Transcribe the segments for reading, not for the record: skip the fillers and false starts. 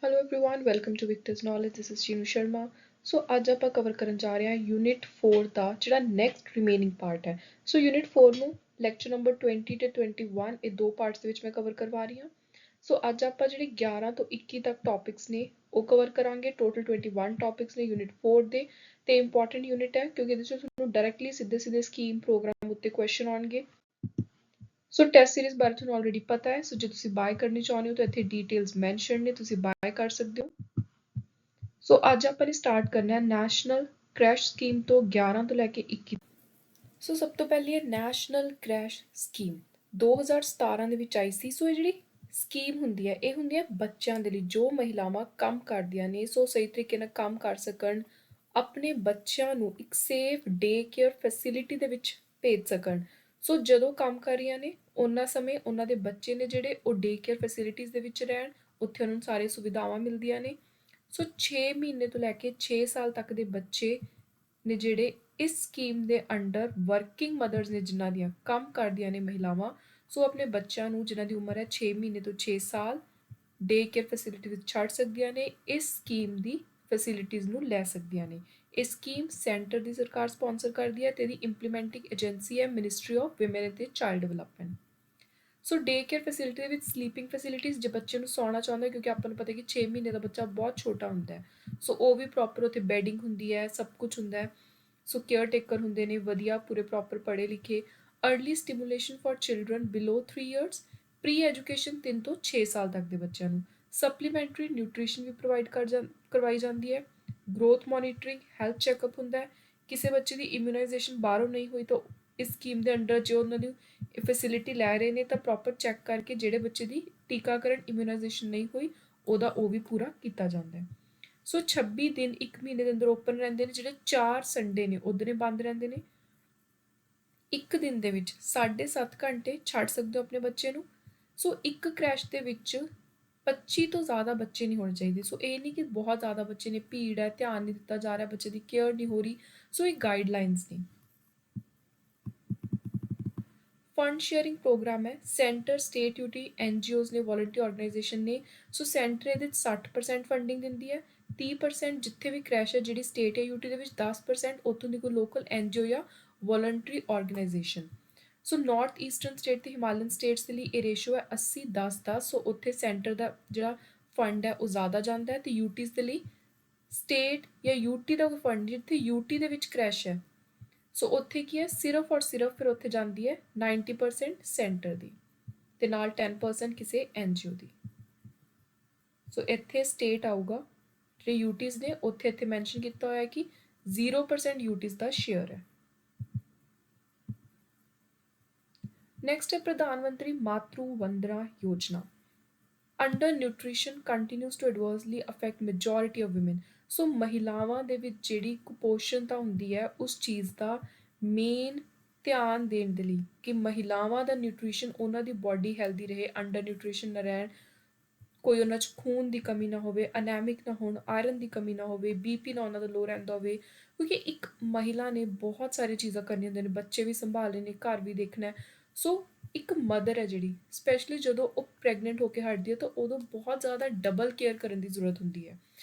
Hello everyone welcome to Victors knowledge this is Chinu Sharma. So ਅੱਜ ਆਪਾਂ cover ਕਰਨ ਜਾ ਰਹੇ ਹਾਂ ਯੂਨਿਟ 4 ਦਾ ਜਿਹੜਾ ਨੈਕਸਟ ਰਿਮੇਨਿੰਗ ਪਾਰਟ ਹੈ। ਸੋ ਯੂਨਿਟ 4 ਨੂੰ ਲੈਕਚਰ ਨੰਬਰ 20 ਤੇ 21 ਇਹ ਦੋ ਪਾਰਟਸ ਦੇ ਵਿੱਚ ਮੈਂ ਕਵਰ ਕਰਵਾ ਰਹੀ ਹਾਂ। ਸੋ ਅੱਜ ਆਪਾਂ ਜਿਹੜੇ 11 ਤੋਂ 21 ਤੱਕ ਟੌਪਿਕਸ ਨੇ ਉਹ ਕਵਰ ਕਰਾਂਗੇ। ਟੋਟਲ 21 ਟੌਪਿਕਸ ਨੇ ਯੂਨਿਟ 4 ਦੇ ਤੇ ਇੰਪੋਰਟੈਂਟ ਯੂਨਿਟ ਹੈ ਕਿਉਂਕਿ ਇਹਦੇ 'ਚ ਤੁਹਾਨੂੰ ਡਾਇਰੈਕਟਲੀ ਸਿੱਧੇ ਸਕੀਮ ਪ੍ਰੋਗਰਾਮ ਉੱਤੇ ਕੁਐਸਚਨ ਆਉਣਗੇ। ਸੋ ਟੈਸਟ ਸੀਰੀਜ਼ ਬਾਰੇ ਤੁਹਾਨੂੰ ਆਲਰੇਡੀ ਪਤਾ ਹੈ। ਸੋ ਜੇ ਤੁਸੀਂ ਬਾਏ ਕਰਨੀ ਚਾਹੁੰਦੇ ਹੋ ਤਾਂ ਇੱਥੇ ਡੀਟੇਲਸ ਮੈਂਸ਼ਨ ਨੇ, ਤੁਸੀਂ ਬਾਏ ਕਰ ਸਕਦੇ ਹੋ। ਸੋ ਅੱਜ ਆਪਾਂ ਨੇ ਸਟਾਰਟ ਕਰਨਾ ਹੈ ਨੈਸ਼ਨਲ ਕ੍ਰੈਸ਼ ਸਕੀਮ ਤੋਂ 11 ਤੋਂ ਲੈ ਕੇ 21। ਸੋ ਸਭ ਤੋਂ ਪਹਿਲੀ ਹੈ ਨੈਸ਼ਨਲ ਕ੍ਰੈਸ਼ ਸਕੀਮ 2017 ਦੇ ਵਿੱਚ ਆਈ ਸੀ। ਸੋ ਇਹ ਜਿਹੜੀ ਸਕੀਮ ਹੁੰਦੀ ਹੈ ਇਹ ਹੁੰਦੀ ਹੈ ਬੱਚਿਆਂ ਦੇ ਲਈ, ਜੋ ਮਹਿਲਾਵਾਂ ਕੰਮ ਕਰਦੀਆਂ ਨੇ ਸੋ ਸਹੀ ਤਰੀਕੇ ਨਾਲ ਕੰਮ ਕਰ ਸਕਣ, ਆਪਣੇ ਬੱਚਿਆਂ ਨੂੰ ਇੱਕ ਸੇਫ ਡੇ ਕੇਅਰ ਫੈਸਿਲਿਟੀ ਦੇ ਵਿੱਚ ਭੇਜ ਸਕਣ। ਸੋ ਜਦੋਂ ਕੰਮ ਕਰ ਰਹੀਆਂ ਨੇ ਉਹਨਾਂ ਸਮੇਂ ਉਹਨਾਂ ਦੇ ਬੱਚੇ ਨੇ ਜਿਹੜੇ ਉਹ ਡੇ ਕੇਅਰ ਫੈਸਿਲਿਟੀਜ਼ ਦੇ ਵਿੱਚ ਰਹਿਣ, ਉੱਥੇ ਉਹਨਾਂ ਨੂੰ ਸਾਰੀਆਂ ਸੁਵਿਧਾਵਾਂ ਮਿਲਦੀਆਂ ਨੇ। ਸੋ 6 ਮਹੀਨੇ ਤੋਂ ਲੈ ਕੇ 6 ਸਾਲ ਤੱਕ ਦੇ ਬੱਚੇ ਨੇ ਜਿਹੜੇ ਇਸ ਸਕੀਮ ਦੇ ਅੰਡਰ ਵਰਕਿੰਗ ਮਦਰਸ ਨੇ, ਜਿਨ੍ਹਾਂ ਦੀਆਂ ਕੰਮ ਕਰਦੀਆਂ ਨੇ ਮਹਿਲਾਵਾਂ, ਸੋ ਆਪਣੇ ਬੱਚਿਆਂ ਨੂੰ ਜਿਨ੍ਹਾਂ ਦੀ ਉਮਰ ਹੈ 6 ਮਹੀਨੇ ਤੋਂ 6 ਸਾਲ ਡੇ ਕੇਅਰ ਫੈਸਿਲਿਟੀ ਵਿੱਚ ਛੱਡ ਸਕਦੀਆਂ ਨੇ, ਇਸ ਸਕੀਮ ਦੀ ਫੈਸਿਲਿਟੀਜ਼ ਨੂੰ ਲੈ ਸਕਦੀਆਂ ਨੇ। ਇਹ ਸਕੀਮ ਸੈਂਟਰ ਦੀ ਸਰਕਾਰ ਸਪਾਂਸਰ ਕਰਦੀ ਹੈ ਤੇ ਇਹਦੀ ਇੰਪਲੀਮੈਂਟਿੰਗ ਏਜੰਸੀ ਹੈ ਮਿਨਿਸਟਰੀ ਆਫ ਵਿਮਨ ਅਤੇ ਚਾਈਲਡ ਡਿਵੈਲਪਮੈਂਟ। ਸੋ ਡੇ ਕੇਅਰ ਫੈਸਿਲਿਟੀ ਦੇ ਵਿੱਚ ਸਲੀਪਿੰਗ ਫੈਸਿਲਿਟੀਜ਼, ਜੇ ਬੱਚੇ ਨੂੰ ਸੌਣਾ ਚਾਹੁੰਦਾ, ਕਿਉਂਕਿ ਆਪਾਂ ਨੂੰ ਪਤਾ ਕਿ 6 ਮਹੀਨੇ ਦਾ ਬੱਚਾ ਬਹੁਤ ਛੋਟਾ ਹੁੰਦਾ ਹੈ, ਸੋ ਉਹ ਵੀ ਪ੍ਰੋਪਰ ਉੱਥੇ ਬੈਡਿੰਗ ਹੁੰਦੀ ਹੈ, ਸਭ ਕੁਝ ਹੁੰਦਾ ਹੈ। ਸੋ ਕੇਅਰ ਟੇਕਰ ਹੁੰਦੇ ਨੇ ਵਧੀਆ, ਪੂਰੇ ਪ੍ਰੋਪਰ ਪੜ੍ਹੇ ਲਿਖੇ। Early stimulation for children below 3 years, pre education 3 ਤੋਂ 6 ਸਾਲ ਤੱਕ ਦੇ ਬੱਚਿਆਂ ਨੂੰ। ਸਪਲੀਮੈਂਟਰੀ ਨਿਊਟ੍ਰੀਸ਼ਨ ਵੀ ਪ੍ਰੋਵਾਈਡ ਕਰਵਾਈ ਜਾਂਦੀ ਹੈ। ਗਰੋਥ ਮੋਨੀਟਰਿੰਗ, ਹੈਲਥ ਚੈੱਕਅਪ ਹੁੰਦਾ ਹੈ। ਕਿਸੇ ਬੱਚੇ ਦੀ ਇਮਿਊਨਾਈਜੇਸ਼ਨ ਬਾਹਰੋਂ ਨਹੀਂ ਹੋਈ ਤਾਂ ਇਸ ਸਕੀਮ ਦੇ ਅੰਡਰ ਜੇ ਉਹਨਾਂ ਨੂੰ ਫੈਸਿਲਿਟੀ ਲੈ ਰਹੇ ਨੇ ਤਾਂ ਪ੍ਰੋਪਰ ਚੈੱਕ ਕਰਕੇ ਜਿਹੜੇ ਬੱਚੇ ਦੀ ਟੀਕਾਕਰਨ ਇਮਿਊਨਾਈਜੇਸ਼ਨ ਨਹੀਂ ਹੋਈ ਉਹਦਾ ਉਹ ਵੀ ਪੂਰਾ ਕੀਤਾ ਜਾਂਦਾ ਹੈ। ਸੋ 26 ਦਿਨ 1 ਮਹੀਨੇ ਦੇ ਅੰਦਰ ਓਪਨ ਰਹਿੰਦੇ ਨੇ, ਜਿਹੜੇ 4 ਸੰਡੇ ਨੇ ਉਦੋਂ ਬੰਦ ਰਹਿੰਦੇ ਨੇ। ਇੱਕ ਦਿਨ ਦੇ ਵਿੱਚ 7.5 ਘੰਟੇ ਛੱਡ ਸਕਦੇ ਹੋ ਆਪਣੇ ਬੱਚੇ ਨੂੰ। ਸੋ ਇੱਕ ਕ੍ਰੈਸ਼ ਦੇ ਵਿੱਚ 25 ਤੋਂ ਜ਼ਿਆਦਾ ਬੱਚੇ ਨਹੀਂ ਹੋਣੇ ਚਾਹੀਦੇ। ਸੋ ਇਹ ਨਹੀਂ ਕਿ ਬਹੁਤ ਜ਼ਿਆਦਾ ਬੱਚੇ ਨੇ, ਭੀੜ ਹੈ, ਧਿਆਨ ਨਹੀਂ ਦਿੱਤਾ ਜਾ ਰਿਹਾ, ਬੱਚੇ ਦੀ ਕੇਅਰ ਨਹੀਂ ਹੋ ਰਹੀ। ਸੋ ਇਹ ਗਾਈਡਲਾਈਨਸ ਨੇ। ਫੰਡ ਸ਼ੇਅਰਿੰਗ ਪ੍ਰੋਗਰਾਮ ਹੈ। ਸੈਂਟਰ, ਸਟੇਟ ਯੂਟੀ, ਐਨਜੀਓਜ਼ ਨੇ, ਵੋਲੰਟਰੀ ਆਰਗੇਨਾਈਜੇਸ਼ਨ ਨੇ। ਸੋ ਸੈਂਟਰ ਇਹਦੇ 'ਚ 60% ਫੰਡਿੰਗ ਦਿੰਦੀ ਹੈ, 30% ਜਿੱਥੇ ਵੀ ਕ੍ਰੈਸ਼ ਹੈ ਜਿਹੜੀ ਸਟੇਟ ਹੈ ਯੂਟੀ ਦੇ ਵਿੱਚ, 10% ਉੱਥੋਂ ਦੀ ਕੋਈ ਲੋਕਲ ਐਨਜੀਓ ਜਾਂ ਵੋਲੰਟਰੀ ਆਰਗੇਨਾਈਜੇਸ਼ਨ। ਸੋ ਨਾਰਥ ਈਸਟਰਨ ਸਟੇਟ ਤੇ ਹਿਮਾਲਯਨ ਸਟੇਟਸ ਦੇ ਲਈ ਇਹ ਰੇਸ਼ੋ ਹੈ 80-10-10। ਸੋ ਉੱਥੇ ਸੈਂਟਰ ਦਾ ਜਿਹੜਾ ਫੰਡ ਹੈ ਉਹ ਜ਼ਿਆਦਾ ਜਾਂਦਾ ਹੈ, ਤੇ ਯੂਟੀਜ਼ ਦੇ ਲਈ ਸਟੇਟ ਜਾਂ ਯੂਟੀ ਦਾ ਕੋਈ ਫੰਡ, ਜਿੱਥੇ ਯੂਟੀ ਦੇ ਵਿੱਚ ਕ੍ਰੈਸ਼ ਹੈ ਸੋ ਉੱਥੇ ਕੀ ਹੈ, ਸਿਰਫ ਔਰ ਸਿਰਫ ਫਿਰ ਉੱਥੇ ਜਾਂਦੀ ਹੈ 90% ਸੈਂਟਰ ਦੀ ਤੇ ਨਾਲ 10% ਕਿਸੇ ਐਨਜੀਓ ਦੀ। ਸੋ ਇੱਥੇ ਸਟੇਟ ਆਊਗਾ, ਜਿਹੜੇ ਯੂਟੀਜ਼ ਨੇ ਉੱਥੇ ਇੱਥੇ ਮੈਂਸ਼ਨ ਕੀਤਾ ਹੋਇਆ ਕਿ 0% ਯੂਟੀਜ਼ ਦਾ ਸ਼ੇਅਰ ਹੈ। ਨੈਕਸਟ ਹੈ ਪ੍ਰਧਾਨ ਮੰਤਰੀ Matru Vandana Yojana. Under nutrition continues to adversely affect majority of women. So ਮਹਿਲਾਵਾਂ ਦੇ ਵਿੱਚ ਜਿਹੜੀ ਕੁਪੋਸ਼ਣਤਾ ਹੁੰਦੀ ਹੈ ਉਸ ਚੀਜ਼ ਦਾ ਮੇਨ ਧਿਆਨ ਦੇਣ ਦੇ ਲਈ ਕਿ ਮਹਿਲਾਵਾਂ ਦਾ ਨਿਊਟ੍ਰੀਸ਼ਨ, ਉਹਨਾਂ ਦੀ ਬਾਡੀ ਹੈਲਦੀ ਰਹੇ, ਅੰਡਰ ਨਿਊਟ੍ਰੀਸ਼ਨ ਨਾ ਰਹਿਣ, ਕੋਈ ਉਹਨਾਂ 'ਚ ਖੂਨ ਦੀ ਕਮੀ ਨਾ ਹੋਵੇ, ਅਨੈਮਿਕ ਨਾ ਹੋਣ, ਆਇਰਨ ਦੀ ਕਮੀ ਨਾ ਹੋਵੇ, ਬੀਪੀ ਨਾ ਉਹਨਾਂ ਦਾ ਲੋ ਰਹਿੰਦਾ ਹੋਵੇ। ਕਿਉਂਕਿ ਇੱਕ ਮਹਿਲਾ ਨੇ ਬਹੁਤ ਸਾਰੀਆਂ ਚੀਜ਼ਾਂ ਕਰਨੀਆਂ ਹੁੰਦੀਆਂ ਨੇ, ਬੱਚੇ ਵੀ ਸੰਭਾਲਣੇ ਨੇ, ਘਰ ਵੀ ਦੇਖਣਾ। ਸੋ ਇੱਕ ਮਦਰ ਹੈ ਜਿਹੜੀ, ਸਪੈਸ਼ਲੀ ਜਦੋਂ ਉਹ ਪ੍ਰੈਗਨੈਂਟ ਹੋ ਕੇ ਹਟਦੀ ਹੈ ਤਾਂ ਉਦੋਂ ਬਹੁਤ ਜ਼ਿਆਦਾ ਡਬਲ ਕੇਅਰ ਕਰਨ ਦੀ ਜ਼ਰੂਰਤ ਹੁੰਦੀ ਹੈ,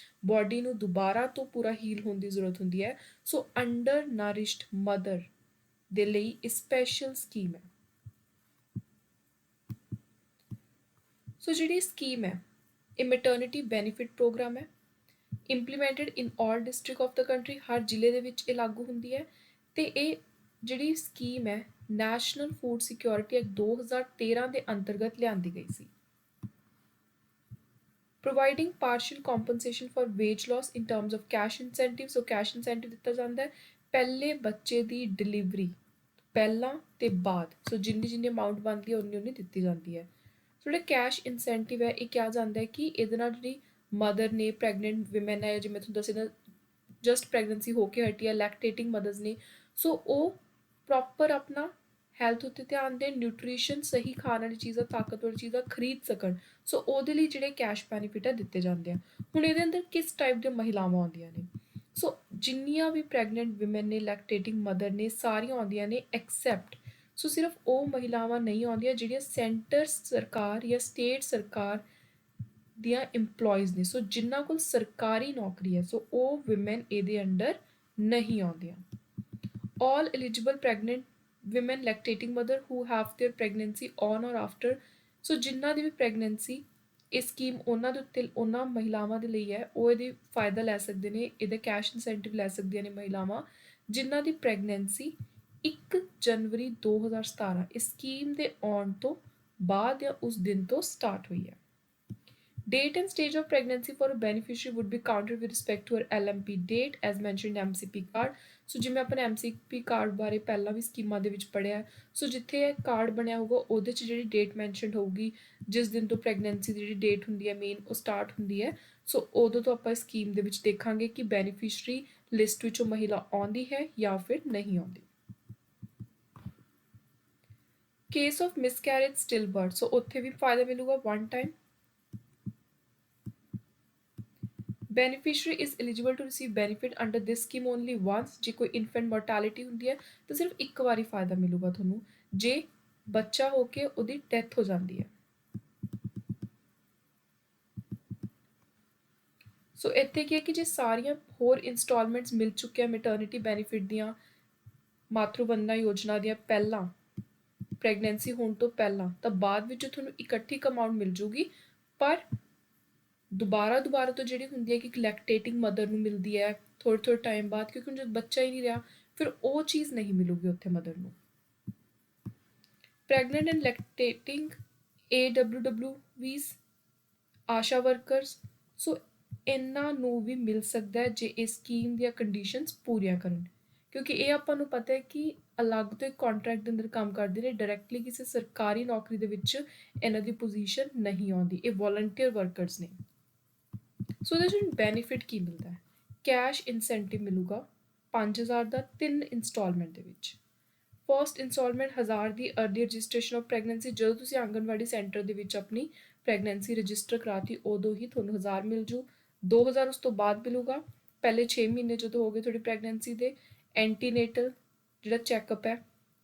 ਬਾਡੀ ਨੂੰ ਦੁਬਾਰਾ ਤੋਂ ਪੂਰਾ ਹੀਲ ਹੋਣ ਦੀ ਜ਼ਰੂਰਤ ਹੁੰਦੀ ਹੈ। ਸੋ ਅੰਡਰ ਨਰਿਸ਼ਡ ਮਦਰ ਦੇ ਲਈ ਇਹ ਸਪੈਸ਼ਲ ਸਕੀਮ ਹੈ। ਸੋ ਜਿਹੜੀ ਸਕੀਮ ਹੈ ਇਹ ਮੈਟਰਨਿਟੀ ਬੈਨੀਫਿਟ ਪ੍ਰੋਗਰਾਮ ਹੈ, implemented in all district of the country. ਹਰ ਜ਼ਿਲ੍ਹੇ ਦੇ ਵਿੱਚ ਇਹ ਲਾਗੂ ਹੁੰਦੀ ਹੈ ਤੇ ਇਹ ਜਿਹੜੀ ਸਕੀਮ ਹੈ ਨੈਸ਼ਨਲ ਫੂਡ ਸਿਕਿਉਰਿਟੀ ਐਕਟ 2013 ਦੇ ਅੰਤਰਗਤ ਲਿਆਂਦੀ ਗਈ ਸੀ। Providing partial compensation for wage loss in terms of cash incentive. So cash incentive ਦਿੱਤਾ ਜਾਂਦਾ ਹੈ ਪਹਿਲੇ ਬੱਚੇ ਦੀ ਡਿਲੀਵਰੀ ਪਹਿਲਾਂ ਤੇ ਬਾਅਦ। ਸੋ ਜਿੰਨੀ ਅਮਾਊਂਟ ਬਣਦੀ ਹੈ ਉਨੀ ਦਿੱਤੀ ਜਾਂਦੀ ਹੈ। ਸੋ ਜਿਹੜਾ ਕੈਸ਼ ਇਨਸੈਂਟਿਵ ਹੈ ਇਹ ਕਿਹਾ ਜਾਂਦਾ ਹੈ ਕਿ ਇਹਦੇ ਨਾਲ ਜਿਹੜੀ ਮਦਰ ਨੇ, ਪ੍ਰੈਗਨੈਂਟ ਵਿਮਨ ਹੈ, ਜਿਵੇਂ ਤੁਹਾਨੂੰ ਦੱਸਿਆ ਜਸਟ ਪ੍ਰੈਗਨੈਂਸੀ ਹੋ ਕੇ ਹਟੀ ਹੈ, ਲੈਕਟੇਟਿੰਗ ਮਦਰਸ ਨੇ, ਸੋ ਉਹ ਪ੍ਰੋਪਰ ਆਪਣਾ ਹੈਲਥ ਉੱਤੇ ਧਿਆਨ ਦੇਣ, ਨਿਊਟ੍ਰੀਸ਼ਨ ਸਹੀ ਖਾਣ ਵਾਲੀ ਚੀਜ਼ਾਂ, ਤਾਕਤਵਰ ਚੀਜ਼ਾਂ ਖਰੀਦ ਸਕਣ। ਸੋ ਉਹਦੇ ਲਈ ਜਿਹੜੇ ਕੈਸ਼ ਬੈਨੀਫਿਟ ਹੈ ਦਿੱਤੇ ਜਾਂਦੇ ਆ। ਹੁਣ ਇਹਦੇ ਅੰਦਰ ਕਿਸ ਟਾਈਪ ਦੀਆਂ ਮਹਿਲਾਵਾਂ ਆਉਂਦੀਆਂ ਨੇ? ਸੋ ਜਿੰਨੀਆਂ ਵੀ ਪ੍ਰੈਗਨੈਂਟ ਵਿਮਨ ਨੇ, ਲੈਕਟੇਟਿੰਗ ਮਦਰ ਨੇ, ਸਾਰੀਆਂ ਆਉਂਦੀਆਂ ਨੇ ਐਕਸੈਪਟ, ਸੋ ਸਿਰਫ ਉਹ ਮਹਿਲਾਵਾਂ ਨਹੀਂ ਆਉਂਦੀਆਂ ਜਿਹੜੀਆਂ ਸੈਂਟਰ ਸਰਕਾਰ ਜਾਂ ਸਟੇਟ ਸਰਕਾਰ ਦੀਆਂ ਇੰਪਲੋਇਜ਼ ਨੇ, ਸੋ ਜਿਨ੍ਹਾਂ ਕੋਲ ਸਰਕਾਰੀ ਨੌਕਰੀ ਹੈ ਸੋ ਉਹ ਵਿਮਨ ਇਹਦੇ ਅੰਡਰ ਨਹੀਂ ਆਉਂਦੀਆਂ। All eligible pregnant women lactating mother who have their pregnancy on or after, ਸੋ ਜਿਨ੍ਹਾਂ ਦੀ ਵੀ ਪ੍ਰੈਗਨੈਂਸੀ ਇਹ ਸਕੀਮ ਉਹਨਾਂ ਦੇ ਉੱਤੇ ਉਹਨਾਂ ਮਹਿਲਾਵਾਂ ਦੇ ਲਈ ਹੈ, ਉਹ ਇਹਦੀ ਫਾਇਦਾ ਲੈ ਸਕਦੇ ਨੇ, ਇਹਦਾ ਕੈਸ਼ ਇਨਸੈਂਟਿਵ ਲੈ ਸਕਦੀਆਂ ਨੇ ਮਹਿਲਾਵਾਂ ਜਿਨ੍ਹਾਂ ਦੀ ਪ੍ਰੈਗਨੈਂਸੀ 1 ਜਨਵਰੀ 2017 ਇਸ ਸਕੀਮ ਦੇ ਆਉਣ ਤੋਂ ਬਾਅਦ ਜਾਂ ਉਸ ਦਿਨ ਤੋਂ ਸਟਾਰਟ ਹੋਈ ਹੈ। Date and stage of pregnancy for a beneficiary would be counted with respect to her LMP date as mentioned in MCP card। ਸੋ ਜਿਵੇਂ ਆਪਾਂ MCP ਕਾਰਡ ਬਾਰੇ ਪਹਿਲਾਂ ਵੀ ਸਕੀਮਾਂ ਦੇ ਵਿੱਚ ਪੜ੍ਹਿਆ, ਸੋ ਜਿੱਥੇ ਇਹ ਕਾਰਡ ਬਣਿਆ ਹੋਊਗਾ ਉਹਦੇ 'ਚ ਜਿਹੜੀ ਡੇਟ ਮੈਂਸ਼ਨਡ ਹੋਊਗੀ, ਜਿਸ ਦਿਨ ਤੋਂ ਪ੍ਰੈਗਨੈਂਸੀ ਦੀ ਜਿਹੜੀ ਡੇਟ ਹੁੰਦੀ ਹੈ ਮੇਨ ਉਹ ਸਟਾਰਟ ਹੁੰਦੀ ਹੈ, ਸੋ ਉਦੋਂ ਤੋਂ ਆਪਾਂ ਸਕੀਮ ਦੇ ਵਿੱਚ ਦੇਖਾਂਗੇ ਕਿ ਬੈਨੀਫਿਸ਼ਰੀ ਲਿਸਟ ਵਿੱਚੋਂ ਮਹਿਲਾ ਆਉਂਦੀ ਹੈ ਜਾਂ ਫਿਰ ਨਹੀਂ ਆਉਂਦੀ। Case of miscarriage still birth, so ਉੱਥੇ ਵੀ ਫਾਇਦਾ ਮਿਲੂਗਾ one time. Beneficiary is eligible to receive benefit under this scheme only once। ਜੇ ਕੋਈ ਇਨਫੈਂਟ ਮੋਰਟੈਲਿਟੀ ਹੁੰਦੀ ਹੈ ਤਾਂ ਸਿਰਫ ਇੱਕ ਵਾਰੀ ਫਾਇਦਾ ਮਿਲੂਗਾ ਤੁਹਾਨੂੰ, ਜੇ ਬੱਚਾ ਹੋ ਕੇ ਉਹਦੀ ਡੈਥ ਹੋ ਜਾਂਦੀ ਹੈ। ਸੋ ਇੱਥੇ ਕੀ ਹੈ ਕਿ ਜੇ ਸਾਰੀਆਂ ਹੋਰ ਇੰਸਟਾਲਮੈਂਟਸ ਮਿਲ ਚੁੱਕੀਆਂ ਮੈਟਰਨਿਟੀ ਬੈਨੀਫਿਟ ਦੀਆਂ, ਮਾਤਰੂ ਵੰਦਨਾ ਯੋਜਨਾ ਦੀਆਂ ਪਹਿਲਾਂ, ਪ੍ਰੈਗਨੈਂਸੀ ਹੋਣ ਤੋਂ ਪਹਿਲਾਂ, ਤਾਂ ਬਾਅਦ ਵਿੱਚ ਤੁਹਾਨੂੰ ਇਕੱਠੀ ਅਮਾਊਂਟ ਮਿਲ ਜੂਗੀ, ਪਰ ਦੁਬਾਰਾ ਤੋਂ ਜਿਹੜੀ ਹੁੰਦੀ ਹੈ ਕਿ ਲੈਕਟੇਟਿੰਗ ਮਦਰ ਨੂੰ ਮਿਲਦੀ ਹੈ ਥੋੜ੍ਹੇ ਟਾਈਮ ਬਾਅਦ, ਕਿਉਂਕਿ ਜਦ ਬੱਚਾ ਹੀ ਨਹੀਂ ਰਿਹਾ ਫਿਰ ਉਹ ਚੀਜ਼ ਨਹੀਂ ਮਿਲੂਗੀ ਉੱਥੇ ਮਦਰ ਨੂੰ। Pregnant and lactating AWWVs ASHA workers, so ਇਹਨਾਂ ਨੂੰ ਵੀ ਮਿਲ ਸਕਦਾ ਹੈ ਜੇ ਇਹ ਸਕੀਮ ਦੀਆਂ ਕੰਡੀਸ਼ਨਸ ਪੂਰੀਆਂ ਕਰਨ, ਕਿਉਂਕਿ ਇਹ ਆਪਾਂ ਨੂੰ ਪਤਾ ਹੈ ਕਿ ਅਲੱਗ ਤੋਂ ਇੱਕ ਕੰਟਰੈਕਟ ਦੇ ਅੰਦਰ ਕੰਮ ਕਰਦੇ ਨੇ, ਡਾਇਰੈਕਟਲੀ ਕਿਸੇ ਸਰਕਾਰੀ ਨੌਕਰੀ ਦੇ ਵਿੱਚ ਇਹਨਾਂ ਦੀ ਪੋਜੀਸ਼ਨ ਨਹੀਂ ਆਉਂਦੀ, ਇਹ ਵੋਲੰਟੀਅਰ ਵਰਕਰਸ ਨੇ। ਸੋ ਇਹਦੇ 'ਚ ਬੈਨੀਫਿਟ ਕੀ ਮਿਲਦਾ ਹੈ? ਕੈਸ਼ ਇਨਸੈਂਟਿਵ ਮਿਲੂਗਾ 5000 ਦਾ 3 ਇੰਸਟਾਲਮੈਂਟ ਦੇ ਵਿੱਚ। First instalment 1000 the early registration of pregnancy, ਜਦੋਂ ਤੁਸੀਂ ਆਂਗਨਵਾੜੀ ਸੈਂਟਰ ਦੇ ਵਿੱਚ ਆਪਣੀ ਪ੍ਰੈਗਨੈਂਸੀ ਰਜਿਸਟਰ ਕਰਾਤੀ ਉਦੋਂ ਹੀ ਤੁਹਾਨੂੰ 1000 ਮਿਲ ਜੂ। 2000 ਉਸ ਤੋਂ ਬਾਅਦ ਮਿਲੂਗਾ, ਪਹਿਲੇ 6 ਮਹੀਨੇ ਜਦੋਂ ਹੋ ਗਏ ਤੁਹਾਡੀ ਪ੍ਰੈਗਨੈਂਸੀ ਦੇ। ਐਂਟੀਨੇਟਲ ਜਿਹੜਾ ਚੈੱਕਅਪ ਹੈ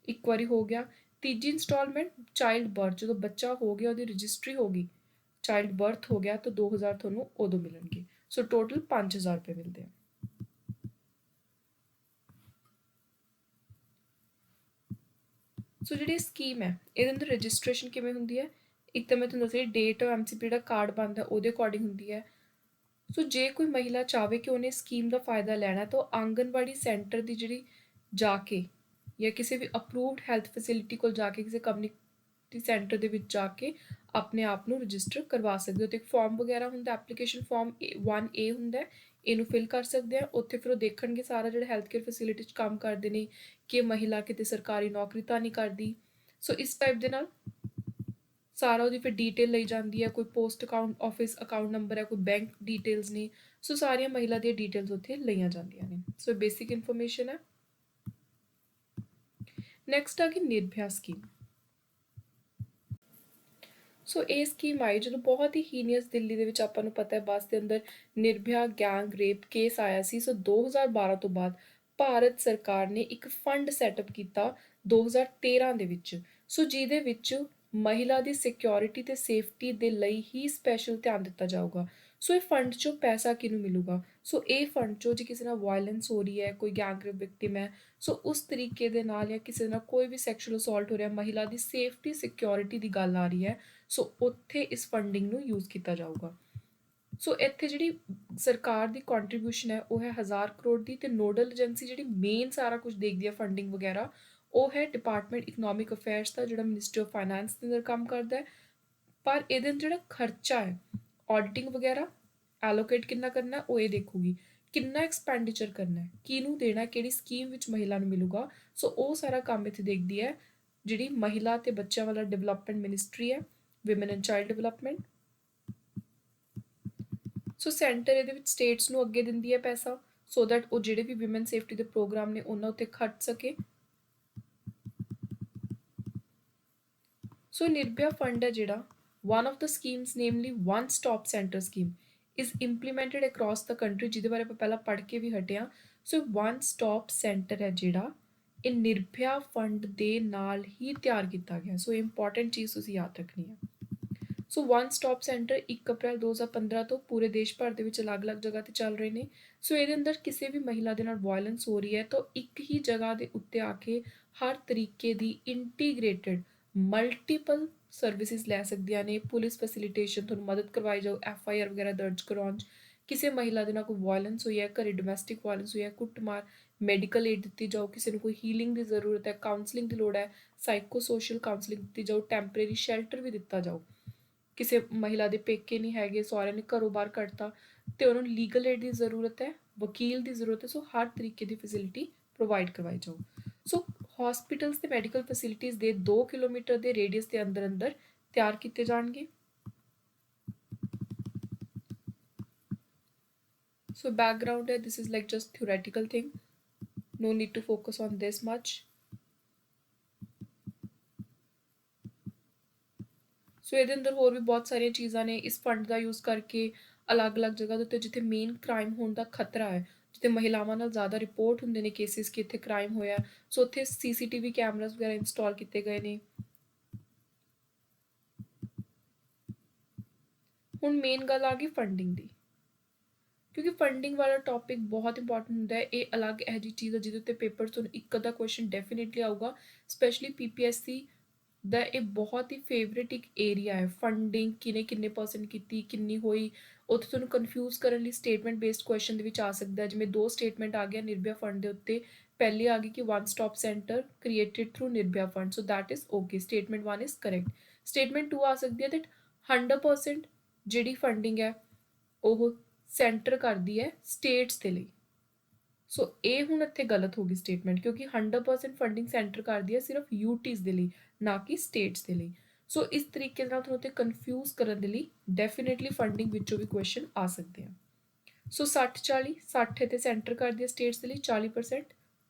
ਇੱਕ ਵਾਰੀ ਹੋ ਗਿਆ। ਤੀਜੀ ਇੰਸਟਾਲਮੈਂਟ ਚਾਈਲਡ ਬਰਥ, ਜਦੋਂ ਬੱਚਾ ਹੋ ਗਿਆ ਉਹਦੀ ਰਜਿਸਟਰੀ ਹੋ ਗਈ, ਚਾਈਲਡ ਬਰਥ ਹੋ ਗਿਆ ਤਾਂ 2000 ਤੁਹਾਨੂੰ ਉਦੋਂ ਮਿਲਣਗੇ। ਸੋ ਟੋਟਲ 5000 ਰੁਪਏ ਮਿਲਦੇ ਆ। ਸੋ ਜਿਹੜੀ ਸਕੀਮ ਹੈ ਇਹਦੇ ਅੰਦਰ ਰਜਿਸਟ੍ਰੇਸ਼ਨ ਕਿਵੇਂ ਹੁੰਦੀ ਹੈ? ਇੱਕ ਤਾਂ ਮੈਂ ਤੁਹਾਨੂੰ ਦੱਸਿਆ ਡੇਟ ਆਫ MCP ਜਿਹੜਾ ਕਾਰਡ ਬਣਦਾ ਉਹਦੇ ਅਕੋਰਡਿੰਗ ਹੁੰਦੀ ਹੈ। ਸੋ ਜੇ ਕੋਈ ਮਹਿਲਾ ਚਾਹਵੇ ਕਿ ਉਹਨੇ ਸਕੀਮ ਦਾ ਫਾਇਦਾ ਲੈਣਾ ਤਾਂ ਉਹ ਆਂਗਨਵਾੜੀ ਸੈਂਟਰ ਦੀ ਜਿਹੜੀ ਜਾ ਕੇ ਜਾਂ ਕਿਸੇ ਵੀ ਅਪਰੂਵਡ ਹੈਲਥ ਫੈਸਿਲਿਟੀ ਕੋਲ ਜਾ ਕੇ, ਕਿਸੇ ਕਮਿਊਨਿਟੀ ਸੈਂਟਰ ਦੇ ਵਿੱਚ ਜਾ ਕੇ ਆਪਣੇ ਆਪ ਨੂੰ ਰਜਿਸਟਰ ਕਰਵਾ ਸਕਦੇ ਹੋ। ਤੇ ਇੱਕ ਫਾਰਮ ਵਗੈਰਾ ਹੁੰਦਾ, ਐਪਲੀਕੇਸ਼ਨ ਫਾਰਮ 1A ਹੁੰਦਾ, ਇਹਨੂੰ ਫਿਲ ਕਰ ਸਕਦੇ ਆ। ਉੱਥੇ ਫਿਰ ਉਹ ਦੇਖਣਗੇ ਸਾਰਾ ਜਿਹੜਾ ਹੈਲਥ ਕੇਅਰ ਫੈਸਿਲਿਟੀ 'ਚ ਕੰਮ ਕਰਦੇ ਨੇ ਕਿ ਮਹਿਲਾ ਕਿਤੇ ਸਰਕਾਰੀ ਨੌਕਰੀ ਤਾਂ ਨਹੀਂ ਕਰਦੀ। ਸੋ ਇਸ ਟਾਈਪ ਦੇ ਨਾਲ ਸਾਰਾ ਉਹਦੀ ਫਿਰ ਡੀਟੇਲ ਲਈ ਜਾਂਦੀ ਹੈ, ਕੋਈ post account office account number ਹੈ, ਕੋਈ ਬੈਂਕ ਡੀਟੇਲਸ ਨੇ, ਸੋ ਸਾਰੀਆਂ ਮਹਿਲਾ ਦੀਆਂ ਡੀਟੇਲਸ ਉੱਥੇ ਲਈਆਂ ਜਾਂਦੀਆਂ ਨੇ। ਸੋ ਬੇਸਿਕ ਇਨਫੋਰਮੇਸ਼ਨ ਹੈ। ਨੈਕਸਟ ਆ ਗਈ ਨਿਰਭਿਆ ਸਕੀਮ। ਸੋ ਇਹ ਸਕੀਮ ਆਈ ਜਦੋਂ ਬਹੁਤ ਹੀ ਹੀਨੀਅਸ ਦਿੱਲੀ ਦੇ ਵਿੱਚ ਆਪਾਂ ਨੂੰ ਪਤਾ ਹੈ ਬੱਸ ਦੇ ਅੰਦਰ ਨਿਰਭਿਆ ਗੈਂਗ ਰੇਪ ਕੇਸ ਆਇਆ ਸੀ। ਸੋ 2012 ਤੋਂ ਬਾਅਦ ਭਾਰਤ ਸਰਕਾਰ ਨੇ ਇੱਕ ਫੰਡ ਸੈਟਅਪ ਕੀਤਾ 2013 ਦੇ ਵਿੱਚ, ਸੋ ਜਿਹਦੇ ਵਿੱਚ ਮਹਿਲਾ ਦੀ ਸਿਕਿਉਰਿਟੀ ਤੇ ਸੇਫਟੀ ਦੇ ਲਈ ਹੀ ਸਪੈਸ਼ਲ ਧਿਆਨ ਦਿੱਤਾ ਜਾਊਗਾ। ਸੋ ਇਹ ਫੰਡ 'ਚੋਂ ਪੈਸਾ ਕਿਹਨੂੰ ਮਿਲੂਗਾ? ਸੋ ਇਹ ਫੰਡ 'ਚੋਂ ਜੇ ਕਿਸੇ ਨਾਲ ਵਾਇਲੈਂਸ ਹੋ ਰਹੀ ਹੈ, ਕੋਈ ਗੈਂਗ ਰੇਪ ਵਿਕਟਿਮ ਹੈ, ਸੋ ਉਸ ਤਰੀਕੇ ਦੇ ਨਾਲ ਜਾਂ ਕਿਸੇ ਨਾਲ ਕੋਈ ਵੀ ਸੈਕਸ਼ੂਅਲ ਅਸੌਲਟ ਹੋ ਰਿਹਾ, ਮਹਿਲਾ ਦੀ ਸੇਫਟੀ ਸਿਕਿਉਰਿਟੀ ਦੀ ਗੱਲ ਆ ਰਹੀ ਹੈ, ਸੋ ਉੱਥੇ ਇਸ ਫੰਡਿੰਗ ਨੂੰ ਯੂਜ਼ ਕੀਤਾ ਜਾਊਗਾ। ਸੋ ਇੱਥੇ ਜਿਹੜੀ ਸਰਕਾਰ ਦੀ ਕੰਟਰੀਬਿਊਸ਼ਨ ਹੈ ਉਹ ਹੈ 1000 ਕਰੋੜ ਦੀ, ਤੇ ਨੋਡਲ ਏਜੰਸੀ ਜਿਹੜੀ ਮੇਨ ਸਾਰਾ ਕੁਝ ਦੇਖਦੀ ਹੈ ਫੰਡਿੰਗ ਵਗੈਰਾ ਉਹ ਹੈ ਡਿਪਾਰਟਮੈਂਟ ਇਕਨੋਮਿਕ ਅਫੇਅਰਸ ਦਾ, ਜਿਹੜਾ ਮਿਨਿਸਟਰੀ ਆਫ ਫਾਈਨੈਂਸ ਦੇ ਅੰਦਰ ਕੰਮ ਕਰਦਾ ਹੈ। ਪਰ ਇਹਦੇ ਅੰਦਰ ਜਿਹੜਾ ਖਰਚਾ ਹੈ ਆਡਿਟਿੰਗ ਵਗੈਰਾ ਐਲੋਕੇਟ ਕਿੰਨਾ ਕਰਨਾ ਉਹ ਇਹ ਦੇਖੂਗੀ, ਕਿੰਨਾ ਐਕਸਪੈਂਡੀਚਰ ਕਰਨਾ ਹੈ, ਕਿਹਨੂੰ ਦੇਣਾ, ਕਿਹੜੀ ਸਕੀਮ ਵਿੱਚ ਮਹਿਲਾ ਨੂੰ ਮਿਲੂਗਾ। ਸੋ ਉਹ ਸਾਰਾ ਕੰਮ ਇੱਥੇ ਦੇਖਦੀ ਹੈ ਜਿਹੜੀ ਮਹਿਲਾ ਤੇ ਬੱਚਿਆਂ ਵਾਲਾ ਡਿਵੈਲਪਮੈਂਟ ਮਿਨਿਸਟਰੀ ਹੈ, women and child development. So centre ਇਹਦੇ ਵਿੱਚ ਸਟੇਟਸ ਨੂੰ ਅੱਗੇ ਦਿੰਦੀ ਹੈ ਪੈਸਾ, ਸੋ ਦੈਟ ਉਹ ਜਿਹੜੇ ਵੀ ਵਿਮਨ ਸੇਫਟੀ ਦੇ ਪ੍ਰੋਗਰਾਮ ਨੇ ਉਹਨਾਂ ਉੱਤੇ ਖਰਚ ਸਕੇ। ਸੋ ਨਿਰਭਿਆ ਫੰਡ ਹੈ ਜਿਹੜਾ one of the schemes namely one stop center scheme is implemented across the country, ਜਿਹਦੇ ਬਾਰੇ ਆਪਾਂ ਪਹਿਲਾਂ ਪੜ੍ਹ ਕੇ ਵੀ ਹਟਿਆ। ਸੋ one stop center ਹੈ ਜਿਹੜਾ ਇਹ ਨਿਰਭਿਆ ਫੰਡ ਦੇ ਨਾਲ ਹੀ ਤਿਆਰ ਕੀਤਾ ਗਿਆ। ਸੋ ਇੰਪੋਰਟੈਂਟ ਚੀਜ਼ ਤੁਸੀਂ ਯਾਦ ਰੱਖਣੀ ਹੈ। ਸੋ ਵਨ ਸਟਾਪ ਸੈਂਟਰ 1 ਅਪ੍ਰੈਲ 2015 ਤੋਂ ਪੂਰੇ ਦੇਸ਼ ਭਰ ਦੇ ਵਿੱਚ ਅਲੱਗ-ਅਲੱਗ ਜਗ੍ਹਾ ਤੇ ਚੱਲ ਰਹੇ ਨੇ। ਸੋ ਇਹਦੇ ਅੰਦਰ ਕਿਸੇ ਵੀ ਮਹਿਲਾ ਦੇ ਨਾਲ ਵਾਇਲੈਂਸ ਹੋ ਰਹੀ ਹੈ ਤਾਂ ਇੱਕ ਹੀ ਜਗ੍ਹਾ ਦੇ ਉੱਤੇ ਆ ਕੇ ਹਰ ਤਰੀਕੇ ਦੀ ਇੰਟੀਗ੍ਰੇਟਿਡ ਮਲਟੀਪਲ ਸਰਵਿਸਿਜ਼ ਲੈ ਸਕਦੀਆਂ ਨੇ। ਪੁਲਿਸ ਫੈਸਿਲਿਟੇਸ਼ਨ ਤੁਹਾਨੂੰ ਮਦਦ ਕਰਵਾਈ ਜਾਊ FIR ਵਗੈਰਾ ਦਰਜ ਕਰਵਾਉਣ 'ਚ। ਕਿਸੇ ਮਹਿਲਾ ਦੇ ਨਾਲ ਕੋਈ ਵਾਇਲੈਂਸ ਹੋਈ ਹੈ, ਘਰੇ ਡੋਮੈਸਟਿਕ ਵਾਇਲੈਂਸ ਹੋਈ ਹੈ, ਕੁੱਟਮਾਰ, ਮੈਡੀਕਲ ਏਡ ਦਿੱਤੀ ਜਾਊ। ਕਿਸੇ ਨੂੰ ਕੋਈ ਹੀਲਿੰਗ ਦੀ ਜ਼ਰੂਰਤ ਹੈ, ਕਾਉਂਸਲਿੰਗ ਦੀ ਲੋੜ ਹੈ, ਸਾਈਕੋ ਸੋਸ਼ਲ ਕਾਉਂਸਲਿੰਗ ਦਿੱਤੀ ਜਾਊ, ਟੈਂਪਰੇਰੀ ਸ਼ੈਲਟਰ ਵੀ ਦਿੱਤਾ ਜਾਊ। ਕਿਸੇ ਮਹਿਲਾ ਦੇ ਪੇਕੇ ਨਹੀਂ ਹੈਗੇ, ਸਹੁਰਿਆਂ ਨੇ ਘਰੋਂ ਬਾਹਰ ਕੱਢਤਾ ਤੇ ਉਹਨਾਂ ਨੂੰ ਲੀਗਲ ਏਡ ਦੀ ਜ਼ਰੂਰਤ ਹੈ, ਵਕੀਲ ਦੀ ਜ਼ਰੂਰਤ ਹੈ। ਸੋ ਹਰ ਤਰੀਕੇ ਦੀ ਫੈਸਿਲਿਟੀ ਪ੍ਰੋਵਾਈਡ ਕਰਵਾਈ ਜਾਊ। ਸੋ ਹਸਪੀਟਲਸ ਤੇ ਮੈਡੀਕਲ ਫੈਸਿਲਿਟੀਜ਼ ਦੇ 2 ਕਿਲੋਮੀਟਰ ਦੇ ਰੇਡੀਅਸ ਦੇ ਅੰਦਰ ਅੰਦਰ ਤਿਆਰ ਕੀਤੇ ਜਾਣਗੇ। So background है, this is like just theoretical thing, no need to focus on this much. ਸੋ ਇਹਦੇ ਅੰਦਰ ਹੋਰ ਵੀ ਬਹੁਤ ਸਾਰੀਆਂ ਚੀਜ਼ਾਂ ਨੇ। ਇਸ ਫੰਡ ਦਾ ਯੂਜ਼ ਕਰਕੇ ਅਲੱਗ-ਅਲੱਗ ਜਗ੍ਹਾ ਦੇ ਉੱਤੇ ਜਿੱਥੇ ਮੇਨ ਕ੍ਰਾਈਮ ਹੋਣ ਦਾ ਖਤਰਾ ਹੈ, ਜਿੱਥੇ ਮਹਿਲਾਵਾਂ ਨਾਲ ਜ਼ਿਆਦਾ ਰਿਪੋਰਟ ਹੁੰਦੇ ਨੇ ਕੇਸਿਸ ਕਿ ਇੱਥੇ ਕ੍ਰਾਈਮ ਹੋਇਆ, ਸੋ ਉੱਥੇ CCTV ਕੈਮਰਾਸ ਵਗੈਰਾ ਇੰਸਟਾਲ ਕੀਤੇ ਗਏ ਨੇ। ਹੁਣ ਮੇਨ ਗੱਲ ਆ ਗਈ ਫੰਡਿੰਗ ਦੀ, ਕਿਉਂਕਿ ਫੰਡਿੰਗ ਵਾਲਾ ਟੌਪਿਕ ਬਹੁਤ ਇੰਪੋਰਟੈਂਟ ਹੁੰਦਾ ਹੈ। ਇਹ ਅਲੱਗ ਇਹੋ ਜਿਹੀ ਚੀਜ਼ ਹੈ ਜਿਹਦੇ ਉੱਤੇ ਪੇਪਰ ਤੋਂ ਇੱਕ ਅੱਧਾ ਕੁਐਸਚਨ ਡੈਫੀਨੇਟਲੀ ਆਊਗਾ। ਸਪੈਸ਼ਲੀ PPSC ਦਾ ਇਹ ਬਹੁਤ ਹੀ ਫੇਵਰੇਟ ਇੱਕ ਏਰੀਆ ਹੈ। ਫੰਡਿੰਗ ਕਿਨੇ ਕਿੰਨੇ % ਕੀਤੀ, ਕਿੰਨੀ ਹੋਈ, ਉੱਥੇ ਤੁਹਾਨੂੰ ਕਨਫਿਊਜ਼ ਕਰਨ ਲਈ ਸਟੇਟਮੈਂਟ ਬੇਸਡ ਕੁਐਸਚਨ ਦੇ ਵਿੱਚ ਆ ਸਕਦਾ। ਜਿਵੇਂ 2 ਸਟੇਟਮੈਂਟ ਆ ਗਿਆ ਨਿਰਭਇਆ ਫੰਡ ਦੇ ਉੱਤੇ। ਪਹਿਲੀ ਆ ਗਈ ਕਿ one stop centre created through Nirbhaya fund, so that is okay, statement 1 is correct. Statement 2 ਆ ਸਕਦੀ ਹੈ ਦੈਟ 100% ਜਿਹੜੀ ਫੰਡਿੰਗ ਹੈ ਉਹ ਸੈਂਟਰ ਕਰਦੀ ਹੈ ਸਟੇਟਸ ਦੇ ਲਈ। ਸੋ ਇਹ ਹੁਣ ਇੱਥੇ ਗਲਤ ਹੋ ਗਈ ਸਟੇਟਮੈਂਟ, ਕਿਉਂਕਿ 100% ਫੰਡਿੰਗ ਸੈਂਟਰ ਕਰਦੀ ਹੈ ਸਿਰਫ UTs ਦੇ ਲਈ, ਨਾ ਕਿ ਸਟੇਟਸ ਦੇ ਲਈ। ਸੋ ਇਸ ਤਰੀਕੇ ਨਾਲ ਤੁਹਾਨੂੰ ਉੱਥੇ ਕਨਫਿਊਜ਼ ਕਰਨ ਦੇ ਲਈ ਡੈਫੀਨੇਟਲੀ ਫੰਡਿੰਗ ਵਿੱਚੋਂ ਵੀ ਕੁਐਸਚਨ ਆ ਸਕਦੇ ਆ। ਸੋ 60-40, 60 ਇੱਥੇ ਸੈਂਟਰ ਕਰਦੀ ਹੈ ਸਟੇਟਸ ਦੇ ਲਈ, 40%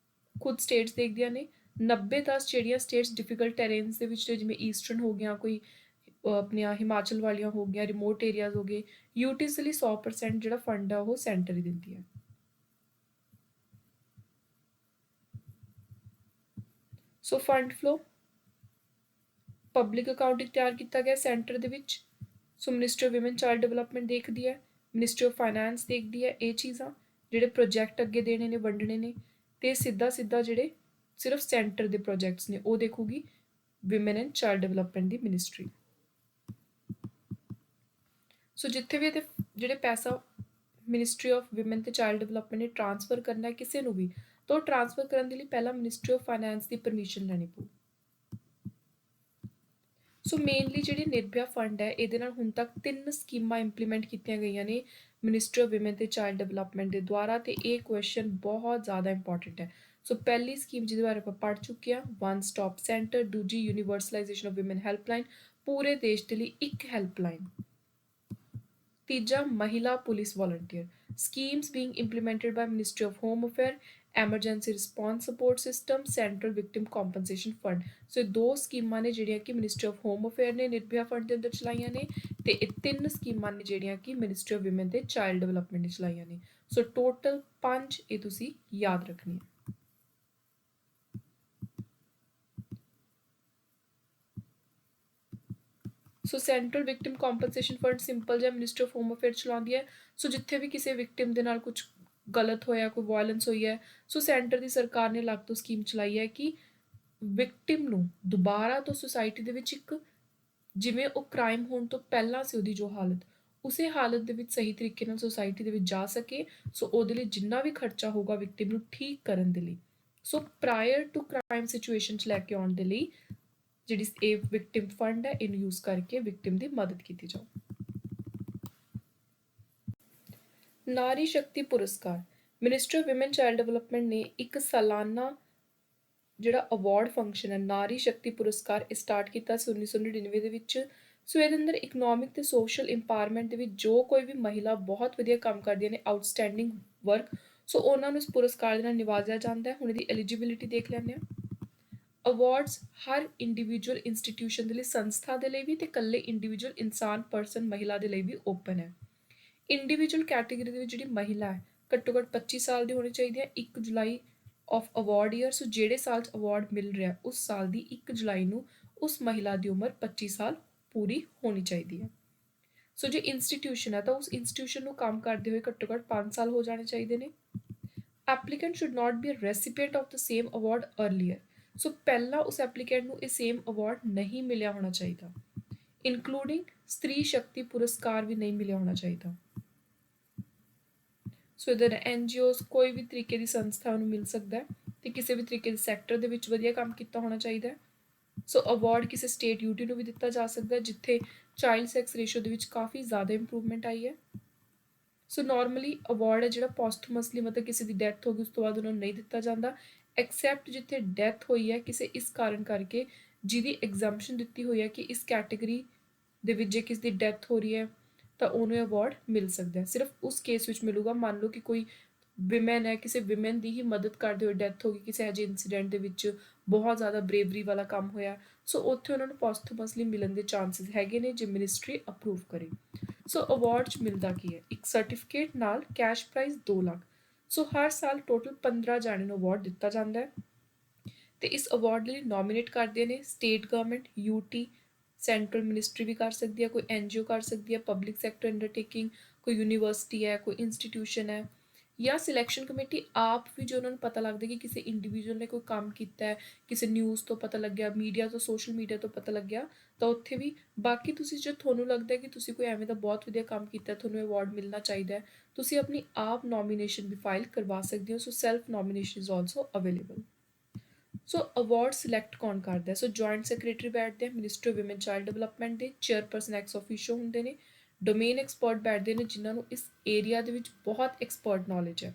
ਖੁਦ ਸਟੇਟਸ ਦੇਖਦੀਆਂ ਨੇ। 90-10 ਜਿਹੜੀਆਂ ਸਟੇਟਸ ਡਿਫਿਕਲਟ ਟੈਰੇਨਸ ਦੇ ਵਿੱਚ, ਜਿਵੇਂ ਈਸਟਰਨ ਹੋ ਗਿਆ, ਕੋਈ ਆਪਣੀਆਂ ਹਿਮਾਚਲ ਵਾਲੀਆਂ ਹੋ ਗਈਆਂ, ਰਿਮੋਟ ਏਰੀਆਜ਼ ਹੋ ਗਏ, UTs ਦੇ ਲਈ 100% ਜਿਹੜਾ ਫੰਡ ਆ ਉਹ ਸੈਂਟਰ ਹੀ ਦਿੰਦੀ ਹੈ। So fund flow public accounting ਤਿਆਰ ਕੀਤਾ ਗਿਆ ਸੈਂਟਰ ਦੇ ਵਿੱਚ। So ministry of women child development ਦੇਖਦੀ ਹੈ, ਮਿਨਿਸਟਰੀ ਆਫ ਫਾਈਨੈਂਸ ਦੇਖਦੀ ਹੈ ਇਹ ਚੀਜ਼ਾਂ, ਜਿਹੜੇ ਪ੍ਰੋਜੈਕਟ ਅੱਗੇ ਦੇਣੇ ਨੇ, ਵੰਡਣੇ ਨੇ। ਤੇ ਸਿੱਧਾ ਜਿਹੜੇ ਸਿਰਫ ਸੈਂਟਰ ਦੇ ਪ੍ਰੋਜੈਕਟਸ ਨੇ ਉਹ ਦੇਖੂਗੀ women and child development the ministry. ਸੋ ਜਿੱਥੇ ਵੀ ਇਹਦੇ ਜਿਹੜੇ ਪੈਸਾ ਮਿਨਿਸਟਰੀ ਆਫ ਵਿਮਨ ਤੇ ਚਾਈਲਡ ਡਿਵੈਲਪਮੈਂਟ ਨੇ ਟ੍ਰਾਂਸਫਰ ਕਰਨਾ ਹੈ ਕਿਸੇ ਨੂੰ ਵੀ, ਤਾਂ ਉਹ ਟ੍ਰਾਂਸਫਰ ਕਰਨ ਦੇ ਲਈ ਪਹਿਲਾਂ ministry of finance the permission ਲੈਣੀ ਪਊ। ਸੋ ਮੇਨਲੀ ਜਿਹੜੀ ਨਿਰਭਇਆ ਫੰਡ ਹੈ ਇਹਦੇ ਨਾਲ ਹੁਣ ਤੱਕ 3 ਸਕੀਮਾਂ ਇੰਪਲੀਮੈਂਟ ਕੀਤੀਆਂ ਗਈਆਂ ਨੇ ਮਿਨਿਸਟਰੀ ਆਫ ਵਿਮਨ ਤੇ ਚਾਈਲਡ ਡਿਵੈਲਪਮੈਂਟ ਦੇ ਦੁਆਰਾ, ਤੇ ਇਹ ਕੁਐਸਚਨ ਬਹੁਤ ਜ਼ਿਆਦਾ ਇੰਪੋਰਟੈਂਟ ਹੈ। ਸੋ ਪਹਿਲੀ ਸਕੀਮ ਜਿਹਦੇ ਬਾਰੇ ਆਪਾਂ ਪੜ੍ਹ ਚੁੱਕੇ ਹਾਂ, ਵਨ ਸਟਾਪ ਸੈਂਟਰ। ਦੂਜੀ ਯੂਨੀਵਰਸਲਾਈਜੇਸ਼ਨ ਆਫ ਵਿਮਨ ਹੈਲਪਲਾਈਨ, ਪੂਰੇ ਦੇਸ਼ ਦੇ ਲਈ ਇੱਕ ਹੈਲਪਲਾਈਨ। ਤੀਜਾ Mahila police volunteer schemes being implemented by ministry of home affair, emergency response support system, central victim compensation fund. So ਇਹ 2 ਸਕੀਮਾਂ ਨੇ ਜਿਹੜੀਆਂ ਕਿ ਮਿਨਿਸਟਰੀ ਆਫ ਹੋਮ ਅਫੇਅਰ ਨੇ ਨਿਰਭਇਆ ਫੰਡ ਦੇ ਅੰਦਰ ਚਲਾਈਆਂ ਨੇ, ਤੇ ਇਹ 3 ਸਕੀਮਾਂ ਨੇ ਜਿਹੜੀਆਂ ਕਿ ਮਿਨਿਸਟਰੀ ਆਫ ਵਿਮਨ ਤੇ ਚਾਈਲਡ ਡਿਵੈਲਪਮੈਂਟ ਨੇ ਚਲਾਈਆਂ ਨੇ। ਸੋ ਟੋਟਲ 5 ਇਹ ਤੁਸੀਂ ਯਾਦ ਰੱਖਣੀ ਹੈ। So central victim compensation fund simple ਜਿਹਾ ਮਿਨਿਸਟਰੀ ਆਫ ਹੋਮ ਅਫੇਅਰ ਚਲਾਉਂਦੀ ਹੈ। ਸੋ ਜਿੱਥੇ ਵੀ ਕਿਸੇ ਵਿਕਟਿਮ ਦੇ ਨਾਲ ਕੁਝ ਗਲਤ ਹੋਇਆ, ਕੋਈ ਵਾਇਲੈਂਸ ਹੋਈ ਹੈ, ਸੋ ਸੈਂਟਰ ਦੀ ਸਰਕਾਰ ਨੇ ਅਲੱਗ ਤੋਂ ਸਕੀਮ ਚਲਾਈ ਹੈ ਕਿ ਵਿਕਟਿਮ ਨੂੰ ਦੁਬਾਰਾ ਤੋਂ ਸੁਸਾਇਟੀ ਦੇ ਵਿੱਚ ਇੱਕ, ਜਿਵੇਂ ਉਹ ਕ੍ਰਾਈਮ ਹੋਣ ਤੋਂ ਪਹਿਲਾਂ ਸੀ ਉਹਦੀ ਜੋ ਹਾਲਤ, ਉਸੇ ਹਾਲਤ ਦੇ ਵਿੱਚ ਸਹੀ ਤਰੀਕੇ ਨਾਲ ਸੁਸਾਇਟੀ ਦੇ ਵਿੱਚ ਜਾ ਸਕੇ। ਸੋ ਉਹਦੇ ਲਈ ਜਿੰਨਾ ਵੀ ਖਰਚਾ ਹੋਊਗਾ ਵਿਕਟਿਮ ਨੂੰ ਠੀਕ ਕਰਨ ਦੇ ਲਈ, ਸੋ ਪ੍ਰਾਇਰ ਟੂ ਕ੍ਰਾਈਮ ਸਿਚੁਏਸ਼ਨ 'ਚ ਲੈ ਕੇ ਆਉਣ ਦੇ ਲਈ ਜਿਹੜੀ ਇਹ ਵਿਕਟਿਮ ਫੰਡ ਹੈ ਇਹਨੂੰ ਯੂਜ਼ ਕਰਕੇ ਵਿਕਟਿਮ ਦੀ ਮਦਦ ਕੀਤੀ ਜਾਊ। ਨਾਰੀ ਸ਼ਕਤੀ ਪੁਰਸਕਾਰ ministry of women child development ਨੇ ਇੱਕ ਸਾਲਾਨਾ ਜਿਹੜਾ ਅਵਾਰਡ ਫੰਕਸ਼ਨ ਹੈ ਨਾਰੀ ਸ਼ਕਤੀ ਪੁਰਸਕਾਰ ਇਹ ਸਟਾਰਟ ਕੀਤਾ ਸੀ 1999 ਦੇ ਵਿੱਚ। ਸੋ ਇਹਦੇ ਅੰਦਰ ਇਕਨੋਮਿਕ ਤੇ ਸੋਸ਼ਲ ਇੰਪਾਵਰਮੈਂਟ ਦੇ ਵਿੱਚ ਜੋ ਕੋਈ ਵੀ ਮਹਿਲਾ ਬਹੁਤ ਵਧੀਆ ਕੰਮ ਕਰਦੀਆਂ ਨੇ, ਆਊਟਸਟੈਂਡਿੰਗ ਵਰਕ, ਸੋ ਉਹਨਾਂ ਨੂੰ ਇਸ ਪੁਰਸਕਾਰ ਦੇ ਨਾਲ ਨਿਵਾਜਿਆ ਜਾਂਦਾ ਹੈ। ਹੁਣ ਇਹਦੀ ਐਲੀਜੀਬਿਲਿਟੀ ਦੇਖ ਲੈਂਦੇ ਹਾਂ। ਅਵਾਰਡਸ ਹਰ ਇੰਡੀਵਿਜੂਅਲ ਇੰਸਟੀਟਿਊਸ਼ਨ ਦੇ ਲਈ, ਸੰਸਥਾ ਦੇ ਲਈ ਵੀ, ਤੇ ਇਕੱਲੇ ਇੰਡੀਵਿਜੂਅਲ ਇਨਸਾਨ ਪਰਸਨ ਮਹਿਲਾ ਦੇ ਲਈ ਵੀ ਓਪਨ ਹੈ। ਇੰਡੀਵਿਜੂਅਲ ਕੈਟੇਗਰੀ ਦੇ ਵਿੱਚ ਜਿਹੜੀ ਮਹਿਲਾ ਹੈ ਘੱਟੋ ਘੱਟ 25 ਸਾਲ ਦੀ ਹੋਣੀ ਚਾਹੀਦੀ ਹੈ। 1 ਜੁਲਾਈ ਆਫ ਅਵਾਰਡ ਈਅਰ, ਸੋ ਜਿਹੜੇ ਸਾਲ 'ਚ ਅਵਾਰਡ ਮਿਲ ਰਿਹਾ ਉਸ ਸਾਲ ਦੀ 1 ਜੁਲਾਈ ਨੂੰ ਉਸ ਮਹਿਲਾ ਦੀ ਉਮਰ 25 ਸਾਲ ਪੂਰੀ ਹੋਣੀ ਚਾਹੀਦੀ ਹੈ। ਸੋ ਜੇ ਇੰਸਟੀਟਿਊਸ਼ਨ ਹੈ ਤਾਂ ਉਸ ਇੰਸਟੀਟਿਊਸ਼ਨ ਨੂੰ ਕੰਮ ਕਰਦੇ ਹੋਏ ਘੱਟੋ ਘੱਟ 5 ਸਾਲ ਹੋ ਜਾਣੇ ਚਾਹੀਦੇ ਨੇ। Applicant should not be a recipient of the same award earlier. So ਪਹਿਲਾਂ ਉਸ ਐਪਲੀਕੈਂਟ ਨੂੰ ਇਹ ਸੇਮ ਅਵਾਰਡ ਨਹੀਂ ਮਿਲਿਆ ਹੋਣਾ ਚਾਹੀਦਾ। ਇਨਕਲੂਡਿੰਗ ਸਤਰੀ ਸ਼ਕਤੀ ਪੁਰਸਕਾਰ ਵੀ ਨਹੀਂ ਮਿਲਿਆ ਹੋਣਾ ਚਾਹੀਦਾ। ਸੋ ਇਧਰ ਐਨਜੀਓਜ਼ ਕੋਈ ਵੀ ਤਰੀਕੇ ਦੀ ਸੰਸਥਾ ਨੂੰ ਮਿਲ ਸਕਦਾ ਹੈ ਤੇ ਕਿਸੇ ਵੀ ਤਰੀਕੇ ਦੇ ਸੈਕਟਰ ਦੇ ਵਿੱਚ ਵਧੀਆ ਕੰਮ ਕੀਤਾ ਹੋਣਾ ਚਾਹੀਦਾ ਹੈ। ਸੋ ਅਵਾਰਡ ਕਿਸੇ ਸਟੇਟ ਯੂਟੀ ਨੂੰ ਵੀ ਦਿੱਤਾ ਜਾ ਸਕਦਾ ਹੈ ਜਿੱਥੇ ਚਾਈਲਡ ਸੈਕਸ ਰੇਸ਼ੋ ਦੇ ਵਿੱਚ ਕਾਫੀ ਜ਼ਿਆਦਾ ਇੰਪਰੂਵਮੈਂਟ ਆਈ ਹੈ। ਸੋ ਨਾਰਮਲੀ ਅਵਾਰਡ ਹੈ ਜਿਹੜਾ ਪੋਸਟਮਸਲੀ ਮਤਲਬ ਕਿਸੇ ਦੀ ਡੈਥ ਹੋ ਗਈ ਉਸ ਤੋਂ ਬਾਅਦ ਉਹਨਾਂ ਨੂੰ ਨਹੀਂ ਦਿੱਤਾ ਜਾਂਦਾ, ਐਕਸੈਪਟ ਜਿੱਥੇ ਡੈਥ ਹੋਈ ਹੈ ਕਿਸੇ ਇਸ ਕਾਰਨ ਕਰਕੇ ਜਿਹਦੀ ਐਗਜ਼ੈਂਪਸ਼ਨ ਦਿੱਤੀ ਹੋਈ ਹੈ ਕਿ ਇਸ ਕੈਟੇਗਰੀ ਦੇ ਵਿੱਚ ਜੇ ਕਿਸ ਦੀ ਡੈਥ ਹੋ ਰਹੀ ਹੈ ਤਾਂ ਉਹਨੂੰ ਅਵਾਰਡ ਮਿਲ ਸਕਦਾ ਹੈ। ਸਿਰਫ ਉਸ ਕੇਸ ਵਿੱਚ ਮਿਲੂਗਾ, ਮੰਨ ਲਓ ਕਿ ਕੋਈ ਵਿਮਨ ਹੈ, ਕਿਸੇ ਵਿਮਨ ਦੀ ਹੀ ਮਦਦ ਕਰਦੇ ਹੋਏ ਡੈਥ ਹੋ ਗਈ ਕਿਸੇ ਇਹੋ ਜਿਹੇ ਇੰਸੀਡੈਂਟ ਦੇ ਵਿੱਚ, ਬਹੁਤ ਜ਼ਿਆਦਾ ਬਰੇਵਰੀ ਵਾਲਾ ਕੰਮ ਹੋਇਆ, ਸੋ ਉੱਥੇ ਉਹਨਾਂ ਨੂੰ ਪੋਸਟਮਸਲੀ ਮਿਲਣ ਦੇ ਚਾਂਸਿਸ ਹੈਗੇ ਨੇ ਜੇ ਮਿਨਿਸਟਰੀ ਅਪਰੂਵ ਕਰੇ। ਸੋ ਅਵਾਰਡ 'ਚ ਮਿਲਦਾ ਕੀ ਹੈ, ਇੱਕ ਸਰਟੀਫਿਕੇਟ ਨਾਲ ਕੈਸ਼ ਪ੍ਰਾਈਜ਼ 2 ਲੱਖ। ਸੋ ਹਰ ਸਾਲ ਟੋਟਲ 15 ਜਾਣੇ ਨੂੰ ਅਵਾਰਡ ਦਿੱਤਾ ਜਾਂਦਾ ਹੈ ਤੇ ਇਸ ਅਵਾਰਡ ਲਈ ਨੋਮੀਨੇਟ ਕਰਦੇ ਨੇ state government, UT, central ministry ਵੀ ਕਰ ਸਕਦੀ ਹੈ, ਕੋਈ ਐਨਜੀਓ ਕਰ ਸਕਦੀ ਹੈ, ਪਬਲਿਕ ਸੈਕਟਰ ਅੰਡਰਟੇਕਿੰਗ, ਕੋਈ ਯੂਨੀਵਰਸਿਟੀ ਹੈ, ਕੋਈ ਇੰਸਟੀਟਿਊਸ਼ਨ ਹੈ, ਜਾਂ ਸਿਲੈਕਸ਼ਨ ਕਮੇਟੀ ਆਪ ਵੀ, ਜੋ ਉਹਨਾਂ ਨੂੰ ਪਤਾ ਲੱਗਦਾ ਕਿ ਕਿਸੇ ਇੰਡੀਵਿਜੂਅਲ ਨੇ ਕੋਈ ਕੰਮ ਕੀਤਾ ਹੈ, ਕਿਸੇ ਨਿਊਜ਼ ਤੋਂ ਪਤਾ ਲੱਗਿਆ, ਮੀਡੀਆ ਤੋਂ, ਸੋਸ਼ਲ ਮੀਡੀਆ ਤੋਂ ਪਤਾ ਲੱਗਿਆ, ਤਾਂ ਉੱਥੇ ਵੀ। ਬਾਕੀ ਤੁਸੀਂ ਜੇ ਤੁਹਾਨੂੰ ਲੱਗਦਾ ਕਿ ਤੁਸੀਂ ਕੋਈ ਐਵੇਂ ਦਾ ਬਹੁਤ ਵਧੀਆ ਕੰਮ ਕੀਤਾ, ਤੁਹਾਨੂੰ ਅਵਾਰਡ ਮਿਲਣਾ ਚਾਹੀਦਾ ਹੈ, ਤੁਸੀਂ ਆਪਣੀ ਆਪ ਨੋਮੀਨੇਸ਼ਨ ਵੀ ਫਾਈਲ ਕਰਵਾ ਸਕਦੇ ਹੋ। So self nomination is also available. So award select ਕੌਣ ਕਰਦਾ ਹੈ? ਸੋ ਜੁਆਇੰਟ ਸੈਕਟਰੀ ਬੈਠਦੇ ਆ ministry of women child development ਦੇ, ਚੇਅਰਪਰਸਨ ਐਕਸ ਆਫੀਸ਼ੋ ਹੁੰਦੇ ਨੇ, ਡੋਮੇਨ ਐਕਸਪਰਟ ਬੈਠਦੇ ਨੇ ਜਿਨ੍ਹਾਂ ਨੂੰ ਇਸ ਏਰੀਆ ਦੇ ਵਿੱਚ ਬਹੁਤ ਐਕਸਪਰਟ ਨੌਲੇਜ ਹੈ।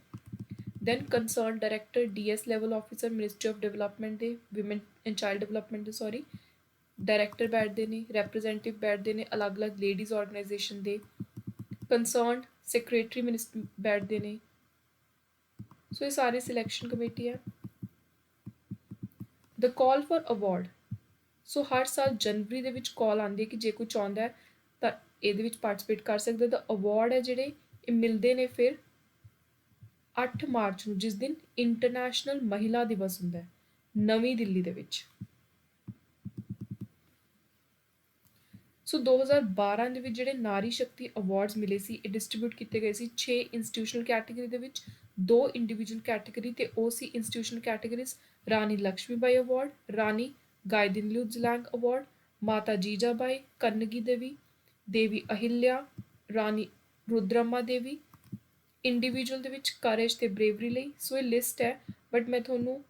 Then concern director, DS level officer ministry of development ਦੇ, ਵਿਮਨ ਐਂਡ ਚਾਈਲਡ ਡਿਵੈਲਪਮੈਂਟ ਦੇ, ਸੌਰੀ, ਡਾਇਰੈਕਟਰ ਬੈਠਦੇ ਨੇ, ਰੈਪਰੈਜ਼ੈਂਟੇਟਿਵ ਬੈਠਦੇ ਨੇ ਅਲੱਗ-ਅਲੱਗ ਲੇਡੀਜ਼ ਆਰਗੇਨਾਈਜੇਸ਼ਨ ਦੇ, ਕੰਸਰਨਡ ਸੈਕਟਰੀ ਮਿਨਿਸਟਰ ਬੈਠਦੇ ਨੇ। ਸੋ ਇਹ ਸਾਰੇ ਸਿਲੈਕਸ਼ਨ ਕਮੇਟੀ ਹੈ। ਦ ਕਾਲ ਫॉर ਅਵਾਰਡ, ਸੋ ਹਰ ਸਾਲ ਜਨਵਰੀ ਦੇ ਵਿੱਚ ਕਾਲ ਆਉਂਦੀ ਹੈ ਕਿ ਜੇ ਕੋਈ ਚਾਹੁੰਦਾ ਹੈ ਤਾਂ ਇਹਦੇ ਵਿੱਚ ਪਾਰਟਿਸਿਪੇਟ ਕਰ ਸਕਦਾ। ਤਾਂ ਅਵਾਰਡ ਹੈ ਜਿਹੜੇ ਇਹ ਮਿਲਦੇ ਨੇ ਫਿਰ 8 ਮਾਰਚ ਨੂੰ, ਜਿਸ ਦਿਨ ਇੰਟਰਨੈਸ਼ਨਲ ਮਹਿਲਾ ਦਿਵਸ ਹੁੰਦਾ ਹੈ ਨਵੀਂ ਦਿੱਲੀ ਦੇ ਵਿੱਚ। ਸੋ 2012 ਦੇ ਵਿੱਚ ਜਿਹੜੇ ਨਾਰੀ ਸ਼ਕਤੀ ਅਵਾਰਡਸ ਮਿਲੇ ਸੀ ਇਹ ਡਿਸਟ੍ਰੀਬਿਊਟ ਕੀਤੇ ਗਏ ਸੀ 6 ਇੰਸਟੀਟਿਊਸ਼ਨਲ ਕੈਟੇਗਰੀ ਦੇ ਵਿੱਚ, 2 ਇੰਡੀਵਿਜੂਅਲ ਕੈਟੇਗਰੀ, ਤੇ ਉਹ ਸੀ ਇੰਸਟੀਟਿਊਸ਼ਨਲ ਕੈਟੇਗਰੀਜ਼ ਰਾਣੀ ਲక్ష్ਮੀਬਾਈ ਅਵਾਰਡ, ਰਾਣੀ ਗਾਈਦਿਨਲਿਊ ਜ਼ਲਾਂਗ ਅਵਾਰਡ, ਮਾਤਾ ਜੀਜਾਬਾਈ, ਕਨਗੀ ਦੇਵੀ, ਦੇਵੀ ਅਹਿल्या, ਰਾਣੀ ਰੁਦਰਮਾ ਦੇਵੀ। ਇੰਡੀਵਿਜੂਅਲ ਦੇ ਵਿੱਚ ਕਰੇਜ ਤੇ ਬਰੇਵਰੀ ਲਈ। ਸੋ ਇਹ ਲਿਸਟ ਹੈ, ਬਟ ਮੈਂ ਤੁਹਾਨੂੰ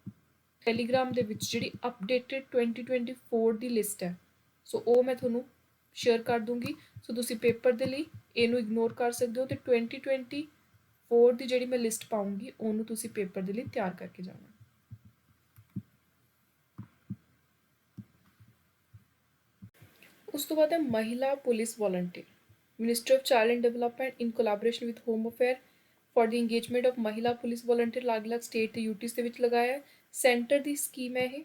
ਟੈਲੀਗ੍ਰਾਮ ਦੇ ਵਿੱਚ ਜਿਹੜੀ ਅਪਡੇਟਡ 2024 ਦੀ ਲਿਸਟ ਹੈ ਸੋ ਉਹ ਮੈਂ ਤੁਹਾਨੂੰ ਸ਼ੇਅਰ ਕਰ ਦੂੰਗੀ। ਸੋ ਤੁਸੀਂ ਪੇਪਰ ਦੇ ਲਈ ਇਹਨੂੰ ਇਗਨੋਰ ਕਰ ਸਕਦੇ ਹੋ ਤੇ 2024 ਦੀ ਜਿਹੜੀ ਮੈਂ ਲਿਸਟ ਪਾਉਂਗੀ ਉਹਨੂੰ ਤੁਸੀਂ ਪੇਪਰ ਦੇ ਲਈ ਤਿਆਰ ਕਰਕੇ ਜਾਣਾ। ਉਸ ਤੋਂ ਬਾਅਦ ਹੈ ਮਹਿਲਾ police volunteer. Ministry of child and development in collaboration with home affair for the engagement of ਮਹਿਲਾ ਪੁਲਿਸ ਵੋਲੰਟੀਅਰ ਅਲੱਗ-ਅਲੱਗ ਸਟੇਟ ਤੇ ਯੂਟੀਜ਼ ਦੇ ਵਿੱਚ ਲਗਾਇਆ ਹੈ। ਸੈਂਟਰ ਦੀ ਸਕੀਮ ਹੈ ਇਹ।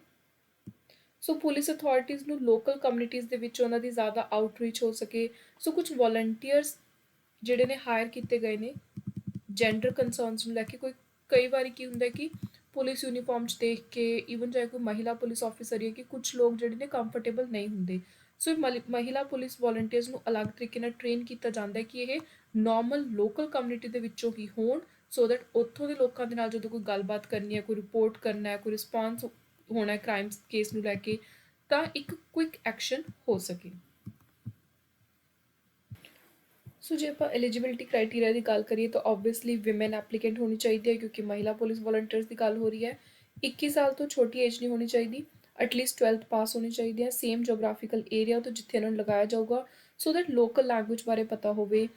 ਸੋ ਪੁਲਿਸ ਅਥਾਰਟੀਜ਼ ਨੂੰ ਲੋਕਲ ਕਮਿਊਨਿਟੀਜ਼ ਦੇ ਵਿੱਚ ਉਹਨਾਂ ਦੀ ਜ਼ਿਆਦਾ ਆਊਟਰੀਚ ਹੋ ਸਕੇ। ਸੋ ਕੁਝ ਵੋਲੰਟੀਅਰਸ ਜਿਹੜੇ ਨੇ ਹਾਇਰ ਕੀਤੇ ਗਏ ਨੇ ਜੈਂਡਰ ਕੰਸਰਨਸ ਨੂੰ ਲੈ ਕੇ। ਕਈ ਵਾਰੀ ਕੀ ਹੁੰਦਾ ਕਿ ਪੁਲਿਸ ਯੂਨੀਫਾਰਮ 'ਚ ਦੇਖ ਕੇ ਈਵਨ ਚਾਹੇ ਕੋਈ ਮਹਿਲਾ ਪੁਲਿਸ ਆਫਿਸਰ ਹੈ ਕਿ ਕੁਝ ਲੋਕ ਜਿਹੜੇ ਨੇ ਕੰਫਰਟੇਬਲ ਨਹੀਂ ਹੁੰਦੇ। ਸੋ ਮਹਿਲਾ ਪੁਲਿਸ ਵੋਲੰਟੀਅਰਸ ਨੂੰ ਅਲੱਗ ਤਰੀਕੇ ਨਾਲ ਟ੍ਰੇਨ ਕੀਤਾ ਜਾਂਦਾ ਹੈ ਕਿ ਇਹ ਨੋਰਮਲ ਲੋਕਲ ਕਮਿਊਨਿਟੀ ਦੇ ਵਿੱਚੋਂ ਹੀ ਹੋਣ, ਸੋ ਦੈਟ ਉੱਥੋਂ ਦੇ ਲੋਕਾਂ ਦੇ ਨਾਲ ਜਦੋਂ ਕੋਈ ਗੱਲਬਾਤ ਕਰਨੀ ਹੈ, ਕੋਈ ਰਿਪੋਰਟ ਕਰਨਾ ਹੈ, ਕੋਈ ਰਿਸਪੌਂਸ ਹੋਣਾ ਕ੍ਰਾਈਮ ਕੇਸ ਨੂੰ ਲੈ ਕੇ, ਤਾਂ ਇੱਕ ਕੁਇਕ ਐਕਸ਼ਨ ਹੋ ਸਕੇ। ਸੋ ਜੇ ਆਪਾਂ ਐਲੀਜੀਬਿਲਿਟੀ ਕ੍ਰਾਈਟੇਰੀਆ ਦੀ ਗੱਲ ਕਰੀਏ ਤਾਂ ਓਬਵੀਅਸਲੀ ਵਿਮਨ ਐਪਲੀਕੈਂਟ ਹੋਣੀ ਚਾਹੀਦੀ ਹੈ ਕਿਉਂਕਿ ਮਹਿਲਾ ਪੁਲਿਸ ਵੋਲੰਟੀਅਰਸ ਦੀ ਗੱਲ ਹੋ ਰਹੀ ਹੈ। 21 ਸਾਲ ਤੋਂ ਛੋਟੀ ਏਜ ਨਹੀਂ ਹੋਣੀ ਚਾਹੀਦੀ, ਐਟਲੀਸਟ 12th ਪਾਸ ਹੋਣੀ ਚਾਹੀਦੀ ਹੈ, ਸੇਮ ਜੋਗ੍ਰਾਫੀਕਲ ਏਰੀਆ ਤੋਂ ਜਿੱਥੇ ਇਹਨਾਂ ਨੂੰ ਲਗਾਇਆ ਜਾਊਗਾ, ਸੋ ਦੈਟ ਲੋਕਲ ਲੈਂਗੁਏਜ ਬਾਰੇ ਪਤਾ ਹੋਵੇ,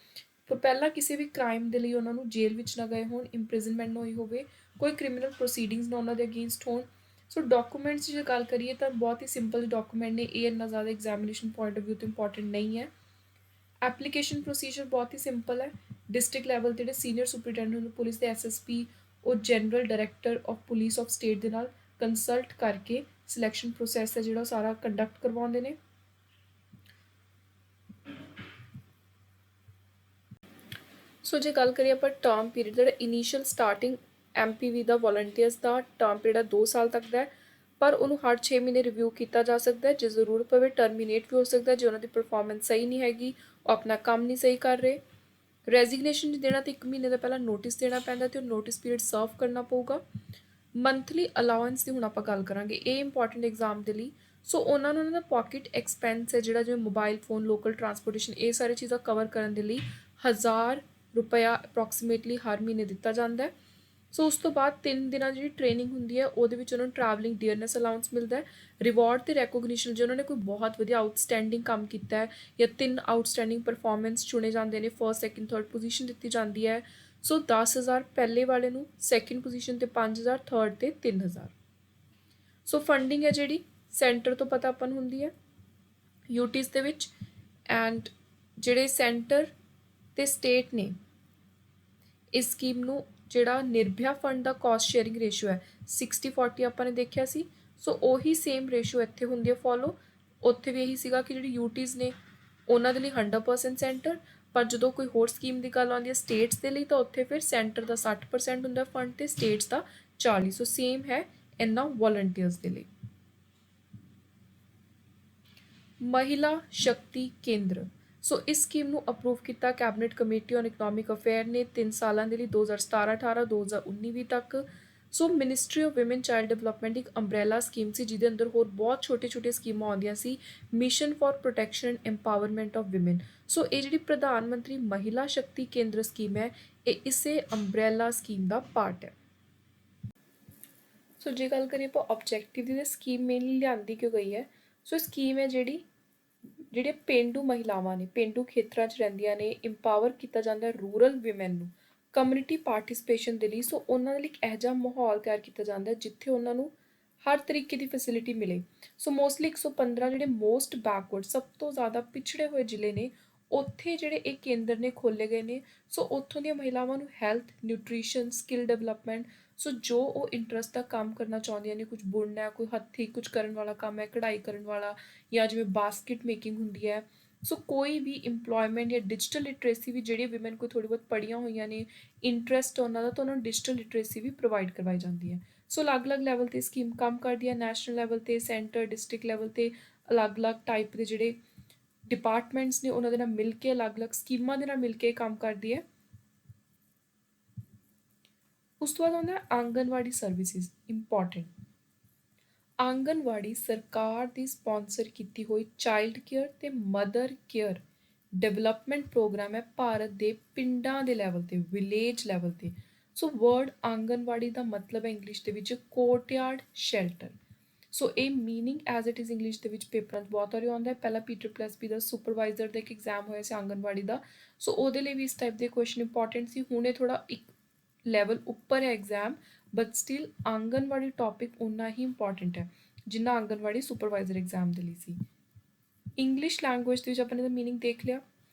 ਪਰ ਪਹਿਲਾਂ ਕਿਸੇ ਵੀ ਕ੍ਰਾਈਮ ਦੇ ਲਈ ਉਹਨਾਂ ਨੂੰ ਜੇਲ੍ਹ ਵਿੱਚ ਨਾ ਗਏ ਹੋਣ, ਇੰਪ੍ਰਿਜ਼ਨਮੈਂਟ ਨਾ ਹੋਈ ਹੋਵੇ, ਕੋਈ ਕ੍ਰਿਮੀਨਲ ਪ੍ਰੋਸੀਡਿੰਗਸ ਨਾ ਉਹਨਾਂ ਦੇ ਅਗੇਂਸਟ ਹੋਣ। ਸੋ ਡਾਕੂਮੈਂਟਸ ਦੀ ਜੇ ਗੱਲ ਕਰੀਏ ਤਾਂ ਬਹੁਤ ਹੀ ਸਿੰਪਲ ਡਾਕੂਮੈਂਟ ਨੇ, ਇਹ ਇੰਨਾ ਜ਼ਿਆਦਾ ਐਗਜ਼ਾਮੀਨੇਸ਼ਨ ਪੁਆਇੰਟ ਆਫ ਵਿਊ ਤੋਂ ਇੰਪੋਰਟੈਂਟ ਨਹੀਂ ਹੈ। ਐਪਲੀਕੇਸ਼ਨ ਪ੍ਰੋਸੀਜਰ ਬਹੁਤ ਹੀ ਸਿੰਪਲ ਹੈ। ਡਿਸਟ੍ਰਿਕਟ ਲੈਵਲ 'ਤੇ ਜਿਹੜੇ ਸੀਨੀਅਰ ਸੁਪਰੀਟੈਂਡੈਂਟ ਪੁਲਿਸ ਦੇ ਐਸਐਸਪੀ, ਉਹ general director of police of state ਦੇ ਨਾਲ ਕੰਸਲਟ ਕਰਕੇ ਸਿਲੈਕਸ਼ਨ ਪ੍ਰੋਸੈਸ ਹੈ ਜਿਹੜਾ ਉਹ ਸਾਰਾ ਕੰਡਕਟ ਕਰਵਾਉਂਦੇ ਨੇ। ਸੋ ਜੇ ਗੱਲ ਕਰੀਏ ਆਪਾਂ ਟਰਮ ਪੀਰੀਅਡ, ਜਿਹੜਾ ਇਨੀਸ਼ੀਅਲ ਸਟਾਰਟਿੰਗ ਐਮਪੀਵੀ ਦਾ ਵੋਲੰਟੀਅਰਸ ਦਾ ਟਰਮ ਪੀਰੀਅਡ 2 ਸਾਲ ਤੱਕ ਦਾ ਹੈ, ਪਰ ਉਹਨੂੰ ਹਰ 6 ਮਹੀਨੇ ਰਿਵਿਊ ਕੀਤਾ ਜਾ ਸਕਦਾ ਹੈ। ਜੇ ਜ਼ਰੂਰਤ ਪਵੇ ਟਰਮੀਨੇਟ ਵੀ ਹੋ ਸਕਦਾ ਜੇ ਉਹਨਾਂ ਦੀ ਪਰਫਾਰਮੈਂਸ ਸਹੀ ਨਹੀਂ ਹੈਗੀ, ਉਹ ਆਪਣਾ ਕੰਮ ਨਹੀਂ ਸਹੀ ਕਰ ਰਹੇ। ਰੈਜ਼ੀਗਨੇਸ਼ਨ ਦੇਣਾ ਤਾਂ 1 ਮਹੀਨੇ ਦਾ ਪਹਿਲਾਂ ਨੋਟਿਸ ਦੇਣਾ ਪੈਂਦਾ ਅਤੇ ਉਹ ਨੋਟਿਸ ਪੀਰੀਅਡ ਸਰਵ ਕਰਨਾ ਪਊਗਾ। ਮੰਥਲੀ ਅਲਾਉੈਂਸ ਦੀ ਹੁਣ ਆਪਾਂ ਗੱਲ ਕਰਾਂਗੇ, ਇਹ ਇੰਪੋਰਟੈਂਟ ਐਗਜ਼ਾਮ ਦੇ ਲਈ। ਸੋ ਉਹਨਾਂ ਨੂੰ ਉਹਨਾਂ ਦਾ ਪੋਕਿਟ ਐਕਸਪੈਂਸ ਹੈ ਜਿਹੜਾ, ਜਿਵੇਂ ਮੋਬਾਈਲ ਫੋਨ, ਲੋਕਲ ਟਰਾਂਸਪੋਰਟੇਸ਼ਨ, ਇਹ ਸਾਰੀ ਚੀਜ਼ਾਂ ਕਵਰ ਕਰਨ ਦੇ ਲਈ 1000 ਰੁਪਇਆ ਅਪਰੋਕਸੀਮੇਟਲੀ ਹਰ ਮਹੀਨੇ ਦਿੱਤਾ ਜਾਂਦਾ ਹੈ। ਸੋ ਉਸ ਤੋਂ ਬਾਅਦ 3 ਦਿਨਾਂ ਦੀ ਜਿਹੜੀ ਟ੍ਰੇਨਿੰਗ ਹੁੰਦੀ ਹੈ ਉਹਦੇ ਵਿੱਚ ਉਹਨਾਂ ਨੂੰ ਟਰੈਵਲਿੰਗ ਡੀਅਰਨੈਸ ਅਲਾਊਂਸ ਮਿਲਦਾ ਹੈ। ਰਿਵਾਰਡ ਅਤੇ ਰੈਕੋਗਨੀਸ਼ਨ, ਜੇ ਉਹਨਾਂ ਨੇ ਕੋਈ ਬਹੁਤ ਵਧੀਆ ਆਊਟਸਟੈਂਡਿੰਗ ਕੰਮ ਕੀਤਾ ਹੈ ਜਾਂ 3 ਆਊਟਸਟੈਂਡਿੰਗ ਪਰਫਾਰਮੈਂਸ ਚੁਣੇ ਜਾਂਦੇ ਨੇ, ਫਸਟ, ਸੈਕਿੰਡ, ਥਰਡ ਪੋਜੀਸ਼ਨ ਦਿੱਤੀ ਜਾਂਦੀ ਹੈ। ਸੋ 10,000 ਪਹਿਲੇ ਵਾਲੇ ਨੂੰ, ਸੈਕਿੰਡ ਪੋਜੀਸ਼ਨ 'ਤੇ 5,000, ਥਰਡ 'ਤੇ 3,000। ਸੋ ਫੰਡਿੰਗ ਹੈ ਜਿਹੜੀ ਸੈਂਟਰ ਤੋਂ ਪਤਾ ਆਪਾਂ ਨੂੰ ਹੁੰਦੀ ਹੈ ਯੂਟੀਜ਼ ਦੇ ਵਿੱਚ। ਐਂਡ ਜਿਹੜੇ ਸੈਂਟਰ ਅਤੇ ਸਟੇਟ ਨੇ ਇਸ ਸਕੀਮ ਨੂੰ, ਜਿਹੜਾ ਨਿਰਭਿਆ ਫੰਡ ਦਾ ਕਾਸਟ ਸ਼ੇਅਰਿੰਗ ਰੇਸ਼ੋ ਹੈ 60-40 ਆਪਾਂ ਨੇ ਦੇਖਿਆ ਸੀ। ਸੋ ਉਹੀ ਸੇਮ ਰੇਸ਼ੋ ਇੱਥੇ ਹੁੰਦੀ ਹੈ ਫੋਲੋ। ਉੱਥੇ ਵੀ ਇਹੀ ਸੀਗਾ ਕਿ ਜਿਹੜੀ ਯੂਟੀਜ਼ ਨੇ ਉਹਨਾਂ ਦੇ ਲਈ 100% ਸੈਂਟਰ, ਪਰ ਜਦੋਂ ਕੋਈ ਹੋਰ ਸਕੀਮ ਦੀ ਗੱਲ ਆਉਂਦੀ ਹੈ ਸਟੇਟਸ ਦੇ ਲਈ ਤਾਂ ਉੱਥੇ ਫਿਰ ਸੈਂਟਰ ਦਾ 60% ਹੁੰਦਾ ਫੰਡ ਅਤੇ ਸਟੇਟਸ ਦਾ 40%। ਸੋ ਸੇਮ ਹੈ ਇਹਨਾਂ ਵੋਲੰਟੀਅਰਸ ਦੇ ਲਈ। ਮਹਿਲਾ ਸ਼ਕਤੀ ਕੇਂਦਰ, ਸੋ ਇਸ ਸਕੀਮ ਨੂੰ ਅਪਰੂਵ ਕੀਤਾ cabinet committee on economic affair ਨੇ 3 ਸਾਲਾਂ ਦੇ ਲਈ 2017-18, 2019 ਤੱਕ। So ministry of women child development ਇੱਕ ਅੰਬਰੇਲਾ ਸਕੀਮ ਸੀ ਜਿਹਦੇ ਅੰਦਰ ਹੋਰ ਬਹੁਤ ਛੋਟੇ-ਛੋਟੇ ਸਕੀਮਾਂ ਆਉਂਦੀਆਂ ਸੀ। Mission for protection and empowerment of women. So ਇਹ ਜਿਹੜੀ ਪ੍ਰਧਾਨ ਮੰਤਰੀ ਮਹਿਲਾ ਸ਼ਕਤੀ ਕੇਂਦਰ ਸਕੀਮ ਹੈ, ਇਹ ਇਸੇ ਅੰਬਰੇਲਾ ਸਕੀਮ ਦਾ ਪਾਰਟ ਹੈ। ਸੋ ਜੇ ਗੱਲ ਕਰੀਏ ਆਪਾਂ ਆਬਜੈਕਟਿਵ ਦੀ, ਸਕੀਮ ਮੇਨਲੀ ਲਿਆਂਦੀ ਕਿਉਂ ਗਈ ਹੈ? ਸੋ ਸਕੀਮ ਹੈ ਜਿਹੜੇ ਪੇਂਡੂ ਮਹਿਲਾਵਾਂ ਨੇ, ਪੇਂਡੂ ਖੇਤਰਾਂ 'ਚ ਰਹਿੰਦੀਆਂ ਨੇ, ਇੰਪਾਵਰ ਕੀਤਾ ਜਾਂਦਾ ਰੂਰਲ ਵਿਮਨ ਨੂੰ ਕਮਿਊਨਿਟੀ ਪਾਰਟੀਸਪੇਸ਼ਨ ਦੇ ਲਈ। ਸੋ ਉਹਨਾਂ ਦੇ ਲਈ ਇੱਕ ਇਹੋ ਜਿਹਾ ਮਾਹੌਲ ਤਿਆਰ ਕੀਤਾ ਜਾਂਦਾ ਜਿੱਥੇ ਉਹਨਾਂ ਨੂੰ ਹਰ ਤਰੀਕੇ ਦੀ ਫੈਸਿਲਿਟੀ ਮਿਲੇ। ਸੋ ਮੋਸਟਲੀ 115 ਜਿਹੜੇ ਮੋਸਟ ਬੈਕਵਰਡ, ਸਭ ਤੋਂ ਜ਼ਿਆਦਾ ਪਿਛੜੇ ਹੋਏ ਜ਼ਿਲ੍ਹੇ ਨੇ, ਉੱਥੇ ਜਿਹੜੇ ਇਹ ਕੇਂਦਰ ਨੇ ਖੋਲ੍ਹੇ ਗਏ ਨੇ। ਸੋ ਉੱਥੋਂ ਦੀਆਂ ਮਹਿਲਾਵਾਂ ਨੂੰ ਹੈਲਥ, ਨਿਊਟ੍ਰੀਸ਼ਨ, ਸਕਿੱਲ ਡਿਵੈਲਪਮੈਂਟ, ਸੋ ਜੋ ਉਹ ਇੰਟਰਸਟ ਦਾ ਕੰਮ ਕਰਨਾ ਚਾਹੁੰਦੀਆਂ ਨੇ, ਕੁਝ ਬੁਣਨਾ, ਕੋਈ ਹੱਥੀਂ ਕੁਝ ਕਰਨ ਵਾਲਾ ਕੰਮ ਹੈ, ਕਢਾਈ ਕਰਨ ਵਾਲਾ, ਜਾਂ ਜਿਵੇਂ ਬਾਸਕਿਟ ਮੇਕਿੰਗ ਹੁੰਦੀ ਹੈ। ਸੋ ਕੋਈ ਵੀ ਇੰਪਲੋਇਮੈਂਟ ਜਾਂ ਡਿਜੀਟਲ ਲਿਟਰੇਸੀ ਵੀ, ਜਿਹੜੀ ਵਿਮਨ ਕੋਈ ਥੋੜ੍ਹੀ ਬਹੁਤ ਪੜ੍ਹੀਆਂ ਹੋਈਆਂ ਨੇ, ਇੰਟਰਸਟ ਉਹਨਾਂ ਦਾ, ਤਾਂ ਉਹਨਾਂ ਨੂੰ ਡਿਜੀਟਲ ਲਿਟਰੇਸੀ ਵੀ ਪ੍ਰੋਵਾਈਡ ਕਰਵਾਈ ਜਾਂਦੀ ਹੈ। ਸੋ ਅਲੱਗ-ਅਲੱਗ ਲੈਵਲ 'ਤੇ ਸਕੀਮ ਕੰਮ ਕਰਦੀ ਹੈ, ਨੈਸ਼ਨਲ ਲੈਵਲ 'ਤੇ, ਸੈਂਟਰ, ਡਿਸਟ੍ਰਿਕਟ ਲੈਵਲ 'ਤੇ, ਅਲੱਗ-ਅਲੱਗ ਟਾਈਪ ਦੇ ਜਿਹੜੇ ਡਿਪਾਰਟਮੈਂਟਸ ਨੇ ਉਹਨਾਂ ਦੇ ਨਾਲ ਮਿਲ ਕੇ, ਅਲੱਗ-ਅਲੱਗ ਸਕੀਮਾਂ ਦੇ ਨਾਲ ਮਿਲ ਕੇ ਕੰਮ ਕਰਦੀ ਹੈ। ਉਸ ਤੋਂ ਬਾਅਦ ਆਉਂਦਾ ਆਂਗਨਵਾੜੀ ਸਰਵਿਸਿਜ਼, ਇੰਪੋਰਟੈਂਟ। ਆਂਗਨਵਾੜੀ ਸਰਕਾਰ ਦੀ ਸਪਾਂਸਰ ਕੀਤੀ ਹੋਈ ਚਾਈਲਡ ਕੇਅਰ ਅਤੇ ਮਦਰ ਕੇਅਰ ਡਿਵੈਲਪਮੈਂਟ ਪ੍ਰੋਗਰਾਮ ਹੈ ਭਾਰਤ ਦੇ ਪਿੰਡਾਂ ਦੇ ਲੈਵਲ 'ਤੇ, ਵਿਲੇਜ ਲੈਵਲ 'ਤੇ। ਸੋ ਵਰਡ ਆਂਗਨਵਾੜੀ ਦਾ ਮਤਲਬ ਹੈ ਇੰਗਲਿਸ਼ ਦੇ ਵਿੱਚ ਕੋਰਟਯਾਰਡ ਸ਼ੈਲਟਰ। ਸੋ ਇਹ meaning as it is English ਦੇ ਵਿੱਚ ਪੇਪਰਾਂ 'ਚ ਬਹੁਤ ਵਾਰੀ ਆਉਂਦਾ ਹੈ। ਪਹਿਲਾਂ PPSP ਦਾ ਸੁਪਰਵਾਈਜ਼ਰ ਦਾ ਇੱਕ ਐਗਜ਼ਾਮ ਹੋਇਆ ਸੀ ਆਂਗਨਵਾੜੀ ਦਾ, ਸੋ ਉਹਦੇ ਲਈ ਵੀ ਇਸ ਟਾਈਪ ਦੇ ਕੁਐਸਚਨ ਇੰਪੋਰਟੈਂਟ ਸੀ। ਹੁਣ ਇਹ ਥੋੜ੍ਹਾ ਇੱਕ ਲੈਵਲ ਉੱਪਰ ਹੈ exam, but still anganwadi topic ਉਨਾ ਹੀ ਇੰਪੋਰਟੈਂਟ ਹੈ ਜਿੰਨਾ ਆਂਗਨਵਾੜੀ ਸੁਪਰਵਾਈਜ਼ਰ ਐਗਜ਼ਾਮ ਦੇ ਲਈ ਸੀ। ਇੰਗਲਿਸ਼ ਲੈਂਗੁਏਜ ਦੇ ਵਿੱਚ ਆਪਾਂ ਨੇ ਇਹਦਾ ਮੀਨਿੰਗ ਦੇਖ ਲਿਆ।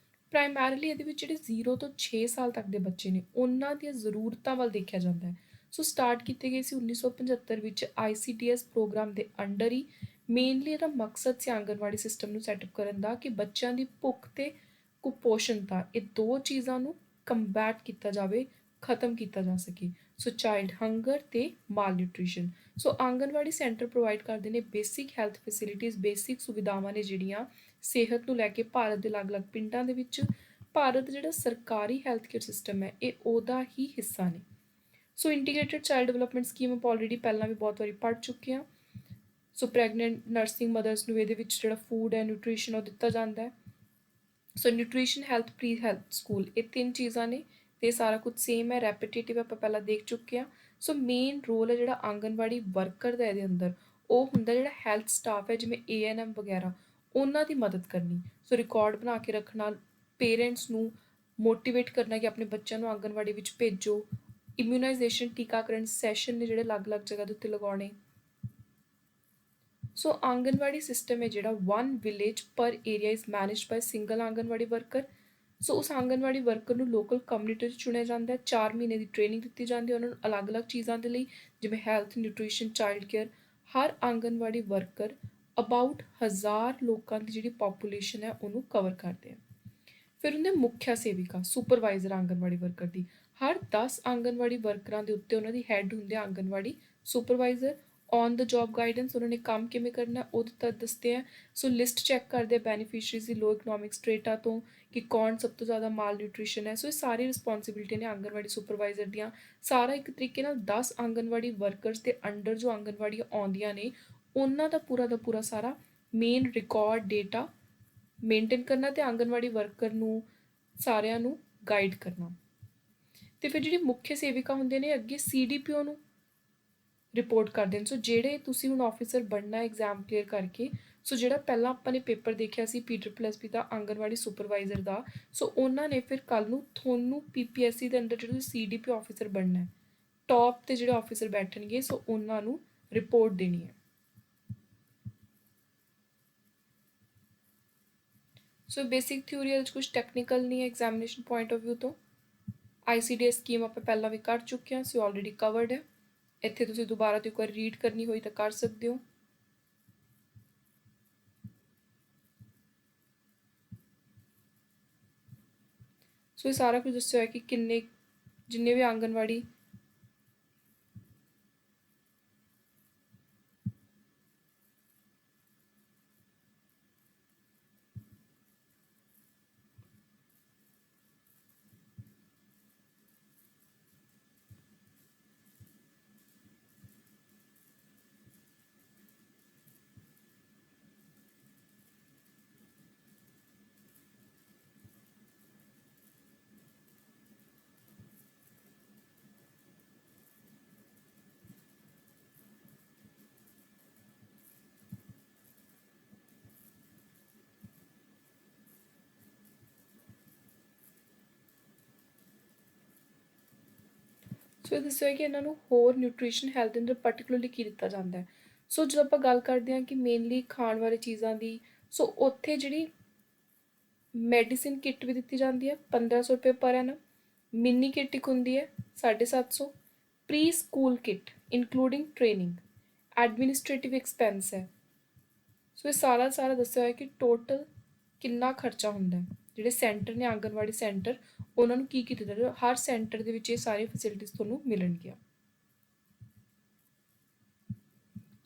ਪ੍ਰਾਇਮਰੀਲੀ ਇਹਦੇ ਵਿੱਚ ਜਿਹੜੇ 0 ਤੋਂ 6 ਸਾਲ ਤੱਕ ਦੇ ਬੱਚੇ ਨੇ ਉਹਨਾਂ ਦੀਆਂ ਜ਼ਰੂਰਤਾਂ ਵੱਲ ਦੇਖਿਆ ਜਾਂਦਾ ਹੈ। ਸੋ ਸਟਾਰਟ ਕੀਤੇ ਗਏ ਸੀ 1975 ਵਿੱਚ ICDS ਪ੍ਰੋਗਰਾਮ ਦੇ ਅੰਡਰ ਹੀ। ਮੇਨਲੀ ਇਹਦਾ ਮਕਸਦ ਸੀ ਆਂਗਨਵਾੜੀ ਸਿਸਟਮ ਨੂੰ ਸੈਟਅਪ ਕਰਨ ਦਾ, ਕਿ ਬੱਚਿਆਂ ਦੀ ਭੁੱਖ ਅਤੇ ਕੁਪੋਸ਼ਣਤਾ, ਇਹ ਦੋ ਚੀਜ਼ਾਂ ਨੂੰ ਕੰਬੈਟ ਕੀਤਾ ਜਾਵੇ, ਖਤਮ ਕੀਤਾ ਜਾ ਸਕੇ। ਸੋ ਚਾਈਲਡ ਹੰਗਰ ਅਤੇ ਮਾਲ ਨਿਊਟ੍ਰੀਸ਼ਨ। ਸੋ ਆਂਗਨਵਾੜੀ ਸੈਂਟਰ ਪ੍ਰੋਵਾਈਡ ਕਰਦੇ ਨੇ ਬੇਸਿਕ ਹੈਲਥ ਫੈਸਿਲਿਟੀਜ਼, ਬੇਸਿਕ ਸੁਵਿਧਾਵਾਂ ਨੇ ਜਿਹੜੀਆਂ ਸਿਹਤ ਨੂੰ ਲੈ ਕੇ ਭਾਰਤ ਦੇ ਅਲੱਗ-ਅਲੱਗ ਪਿੰਡਾਂ ਦੇ ਵਿੱਚ। ਭਾਰਤ ਜਿਹੜਾ ਸਰਕਾਰੀ ਹੈਲਥ ਕੇਅਰ ਸਿਸਟਮ ਹੈ ਇਹ ਉਹਦਾ ਹੀ ਹਿੱਸਾ ਨੇ। ਸੋ ਇੰਟੀਗ੍ਰੇਟਿਡ ਚਾਈਲਡ ਡਿਵੈਲਪਮੈਂਟ ਸਕੀਮ ਆਪਾਂ ਆਲਰੇਡੀ ਪਹਿਲਾਂ ਵੀ ਬਹੁਤ ਵਾਰੀ ਪੜ੍ਹ ਚੁੱਕੇ ਹਾਂ। ਸੋ ਪ੍ਰੈਗਨੈਂਟ ਨਰਸਿੰਗ ਮਦਰਸ ਨੂੰ ਇਹਦੇ ਵਿੱਚ ਜਿਹੜਾ ਫੂਡ ਹੈ, ਨਿਊਟ੍ਰੀਸ਼ਨ, ਉਹ ਦਿੱਤਾ ਜਾਂਦਾ ਹੈ। So nutrition, health, pre health, school, ਇਹ 3 ਚੀਜ਼ਾਂ ਨੇ ਅਤੇ ਸਾਰਾ ਕੁਝ ਸੇਮ ਹੈ, ਰੈਪੀਟੇਟਿਵ ਆਪਾਂ ਪਹਿਲਾਂ ਦੇਖ ਚੁੱਕੇ ਹਾਂ। ਸੋ ਮੇਨ ਰੋਲ ਹੈ ਜਿਹੜਾ ਆਂਗਨਵਾੜੀ ਵਰਕਰ ਦਾ ਇਹਦੇ ਅੰਦਰ, ਉਹ ਹੁੰਦਾ ਜਿਹੜਾ ਹੈਲਥ ਸਟਾਫ ਹੈ ਜਿਵੇਂ ANM ਵਗੈਰਾ, ਉਹਨਾਂ ਦੀ ਮਦਦ ਕਰਨੀ। ਸੋ ਰਿਕਾਰਡ ਬਣਾ ਕੇ ਰੱਖਣਾ, ਪੇਰੈਂਟਸ ਨੂੰ ਮੋਟੀਵੇਟ ਕਰਨਾ ਕਿ ਆਪਣੇ ਬੱਚਿਆਂ ਨੂੰ ਆਂਗਨਵਾੜੀ ਵਿੱਚ ਭੇਜੋ। ਇਮਿਊਨਾਈਜੇਸ਼ਨ, ਟੀਕਾਕਰਨ ਸੈਸ਼ਨ ਨੇ ਜਿਹੜੇ ਅਲੱਗ-ਅਲੱਗ ਜਗ੍ਹਾ ਦੇ ਉੱਤੇ ਲਗਾਉਣੇ। ਸੋ ਆਂਗਨਵਾੜੀ ਸਿਸਟਮ ਹੈ ਜਿਹੜਾ 1 ਵਿਲੇਜ ਪਰ area is managed by single anganwadi worker. So ਉਸ ਆਂਗਨਵਾੜੀ ਵਰਕਰ ਨੂੰ ਲੋਕਲ ਕਮਿਊਨਿਟੀ 'ਚ ਚੁਣਿਆ ਜਾਂਦਾ ਹੈ। 4 ਮਹੀਨੇ ਦੀ ਟ੍ਰੇਨਿੰਗ ਦਿੱਤੀ ਜਾਂਦੀ ਹੈ ਉਹਨਾਂ ਨੂੰ ਅਲੱਗ-ਅਲੱਗ ਚੀਜ਼ਾਂ ਦੇ ਲਈ, ਜਿਵੇਂ ਹੈਲਥ, ਨਿਊਟ੍ਰੀਸ਼ਨ, ਚਾਈਲਡ ਕੇਅਰ। ਹਰ ਆਂਗਨਵਾੜੀ ਵਰਕਰ ਅਬਾਊਟ 1000 ਲੋਕਾਂ ਦੀ ਜਿਹੜੀ ਪਾਪੂਲੇਸ਼ਨ ਹੈ ਉਹਨੂੰ ਕਵਰ ਕਰਦੇ ਆ। ਫਿਰ ਹੁੰਦੇ ਮੁੱਖਿਆ ਸੇਵਿਕਾ, ਸੁਪਰਵਾਈਜ਼ਰ ਆਂਗਨਵਾੜੀ ਵਰਕਰ ਦੀ। ਹਰ 10 ਆਂਗਨਵਾੜੀ ਵਰਕਰਾਂ ਦੇ ਉੱਤੇ ਉਹਨਾਂ ਦੀ ਹੈੱਡ ਹੁੰਦੇ ਆ anganwadi supervisor, on the job guidance, ਉਹਨਾਂ ਨੇ ਕੰਮ ਕਿਵੇਂ ਕਰਨਾ ਉਹ ਦੱਸਦੇ ਆ। ਸੋ ਲਿਸਟ ਚੈੱਕ ਕਰਦੇ ਆ ਬੈਨੀਫਿਸ਼ਰੀਜ਼ ਦੀ ਲੋ ਇਕਨੋਮਿਕ ਸਟ੍ਰੇਟਾ ਤੋਂ, ਕਿ ਕੌਣ ਸਭ ਤੋਂ ਜ਼ਿਆਦਾ ਮਾਲ ਨਿਊਟ੍ਰੀਸ਼ਨ ਹੈ। ਸੋ ਇਹ ਸਾਰੀ ਰਿਸਪੌਂਸਿਬਿਲਿਟੀ ਨੇ ਆਂਗਨਵਾੜੀ ਸੁਪਰਵਾਈਜ਼ਰ ਦੀਆਂ। ਸਾਰਾ ਇੱਕ ਤਰੀਕੇ ਨਾਲ 10 ਆਂਗਨਵਾੜੀ ਵਰਕਰਸ ਦੇ ਅੰਡਰ ਜੋ ਆਂਗਨਵਾੜੀਆਂ ਆਉਂਦੀਆਂ ਨੇ ਉਹਨਾਂ ਦਾ ਪੂਰਾ ਸਾਰਾ ਮੇਨ ਰਿਕਾਰਡ ਡੇਟਾ ਮੇਨਟੇਨ ਕਰਨਾ ਅਤੇ ਆਂਗਨਵਾੜੀ ਵਰਕਰ ਨੂੰ ਸਾਰਿਆਂ ਨੂੰ ਗਾਈਡ ਕਰਨਾ। ਅਤੇ ਫਿਰ ਜਿਹੜੀ ਮੁੱਖ ਸੇਵਿਕਾ ਹੁੰਦੇ ਨੇ ਅੱਗੇ CDPO ਨੂੰ ਰਿਪੋਰਟ ਕਰਦੇ ਨੇ। ਸੋ ਜਿਹੜੇ ਤੁਸੀਂ ਹੁਣ ਆਫਿਸਰ ਬਣਨਾ ਐਗਜ਼ਾਮ ਕਲੀਅਰ ਕਰਕੇ, ਸੋ ਜਿਹੜਾ ਪਹਿਲਾਂ ਆਪਾਂ ਨੇ ਪੇਪਰ ਦੇਖਿਆ ਸੀ PSSB ਦਾ ਆਂਗਨਵਾੜੀ ਸੁਪਰਵਾਈਜ਼ਰ ਦਾ, ਸੋ ਉਹਨਾਂ ਨੇ ਫਿਰ ਕੱਲ੍ਹ ਨੂੰ ਤੁਹਾਨੂੰ PPSC ਦੇ ਅੰਦਰ ਜਿਹੜੇ CDPO ਆਫਿਸਰ ਬਣਨਾ, ਟੌਪ 'ਤੇ ਜਿਹੜੇ ਆਫਿਸਰ ਬੈਠਣਗੇ ਸੋ ਉਹਨਾਂ ਨੂੰ ਰਿਪੋਰਟ ਦੇਣੀ ਹੈ। ਸੋ ਬੇਸਿਕ ਥਿਊਰੀ ਵਿੱਚ ਕੁਝ ਟੈਕਨੀਕਲ ਨਹੀਂ ਹੈ ਐਗਜ਼ਾਮੀਨੇਸ਼ਨ ਪੁਆਇੰਟ ਆਫ ਵਿਊ ਤੋਂ। ICDS ਸਕੀਮ ਆਪਾਂ ਪਹਿਲਾਂ ਵੀ ਕਰ ਚੁੱਕੇ ਹਾਂ, ਸੋ ਆਲਰੇਡੀ ਕਵਰਡ ਹੈ। ਇੱਥੇ ਤੁਸੀਂ ਦੁਬਾਰਾ ਤੋਂ ਇੱਕ ਵਾਰ ਰੀਡ ਕਰਨੀ ਹੋਈ ਤਾਂ ਕਰ ਸਕਦੇ ਹੋ। ਸੋ ਇਹ ਸਾਰਾ ਕੁਝ ਦੱਸਿਆ ਹੋਇਆ ਕਿ ਜਿੰਨੇ ਵੀ ਆਂਗਨਵਾੜੀ ਸੋ ਇਹ ਦੱਸਿਆ ਕਿ ਇਹਨਾਂ ਨੂੰ ਹੋਰ ਨਿਊਟ੍ਰੀਸ਼ਨ ਹੈਲਥ ਦੇ ਅੰਦਰ ਪਰਟੀਕੂਲਰਲੀ ਕੀ ਦਿੱਤਾ ਜਾਂਦਾ ਹੈ। ਸੋ ਜਦੋਂ ਆਪਾਂ ਗੱਲ ਕਰਦੇ ਹਾਂ ਕਿ ਮੇਨਲੀ ਖਾਣ ਵਾਲੀ ਚੀਜ਼ਾਂ ਦੀ, ਸੋ ਉੱਥੇ ਜਿਹੜੀ ਮੈਡੀਸਿਨ ਕਿੱਟ ਵੀ ਦਿੱਤੀ ਜਾਂਦੀ ਹੈ 1500 ਰੁਪਏ ਪਰ ਐਨਮ। ਮਿੰਨੀ ਕਿੱਟ ਇੱਕ ਹੁੰਦੀ ਹੈ 750। Pre school kit including training, administrative expense ਹੈ। ਸੋ ਇਹ ਸਾਰਾ ਦੱਸਿਆ ਹੋਇਆ ਕਿ ਟੋਟਲ ਕਿੰਨਾ ਖਰਚਾ ਹੁੰਦਾ ਹੈ। ਜਿਹੜੇ ਸੈਂਟਰ ਨੇ ਆਂਗਨਵਾੜੀ ਸੈਂਟਰ, ਉਹਨਾਂ ਨੂੰ ਕੀ ਦਿੱਤਾ ਜਾਵੇ, ਹਰ ਸੈਂਟਰ ਦੇ ਵਿੱਚ ਇਹ ਸਾਰੀ ਫੈਸਿਲਿਟੀਜ਼ ਤੁਹਾਨੂੰ ਮਿਲਣਗੀਆਂ।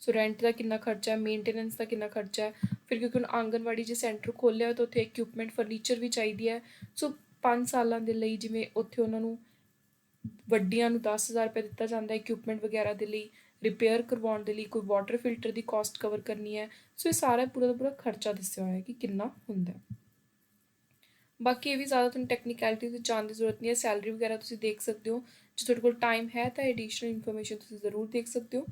ਸੋ ਰੈਂਟ ਦਾ ਕਿੰਨਾ ਖਰਚਾ ਹੈ, ਮੇਨਟੇਨੈਂਸ ਦਾ ਕਿੰਨਾ ਖਰਚਾ ਹੈ। ਫਿਰ ਕਿਉਂਕਿ ਹੁਣ ਆਂਗਨਵਾੜੀ ਜੇ ਸੈਂਟਰ ਖੋਲ੍ਹਿਆ ਤਾਂ ਉੱਥੇ ਇਕਵਿਪਮੈਂਟ ਫਰਨੀਚਰ ਵੀ ਚਾਹੀਦੀ ਹੈ। ਸੋ 5 ਸਾਲਾਂ ਦੇ ਲਈ ਜਿਵੇਂ ਉੱਥੇ ਉਹਨਾਂ ਨੂੰ ਵੱਡੀਆਂ ਨੂੰ 10,000 ਰੁਪਏ ਦਿੱਤਾ ਜਾਂਦਾ ਇਕਵਿਪਮੈਂਟ ਵਗੈਰਾ ਦੇ ਲਈ, ਰਿਪੇਅਰ ਕਰਵਾਉਣ ਦੇ ਲਈ, ਕੋਈ ਵਾਟਰ ਫਿਲਟਰ ਦੀ ਕਾਸਟ ਕਵਰ ਕਰਨੀ ਹੈ। ਸੋ ਇਹ ਸਾਰਾ ਪੂਰਾ ਦਾ ਪੂਰਾ ਖਰਚਾ ਦੱਸਿਆ ਹੋਇਆ ਕਿ ਕਿੰਨਾ ਹੁੰਦਾ। ਬਾਕੀ ਇਹ ਵੀ ਜ਼ਿਆਦਾ ਤੁਹਾਨੂੰ ਟੈਕਨੀਕੈਲਿਟੀ ਵਿੱਚ ਜਾਣ ਦੀ ਜ਼ਰੂਰਤ ਨਹੀਂ ਹੈ। ਸੈਲਰੀ ਵਗੈਰਾ ਤੁਸੀਂ ਦੇਖ ਸਕਦੇ ਹੋ, ਜੇ ਤੁਹਾਡੇ ਕੋਲ ਟਾਈਮ ਹੈ ਤਾਂ ਐਡੀਸ਼ਨਲ ਇਨਫੋਰਮੇਸ਼ਨ ਤੁਸੀਂ ਜ਼ਰੂਰ ਦੇਖ ਸਕਦੇ ਹੋ।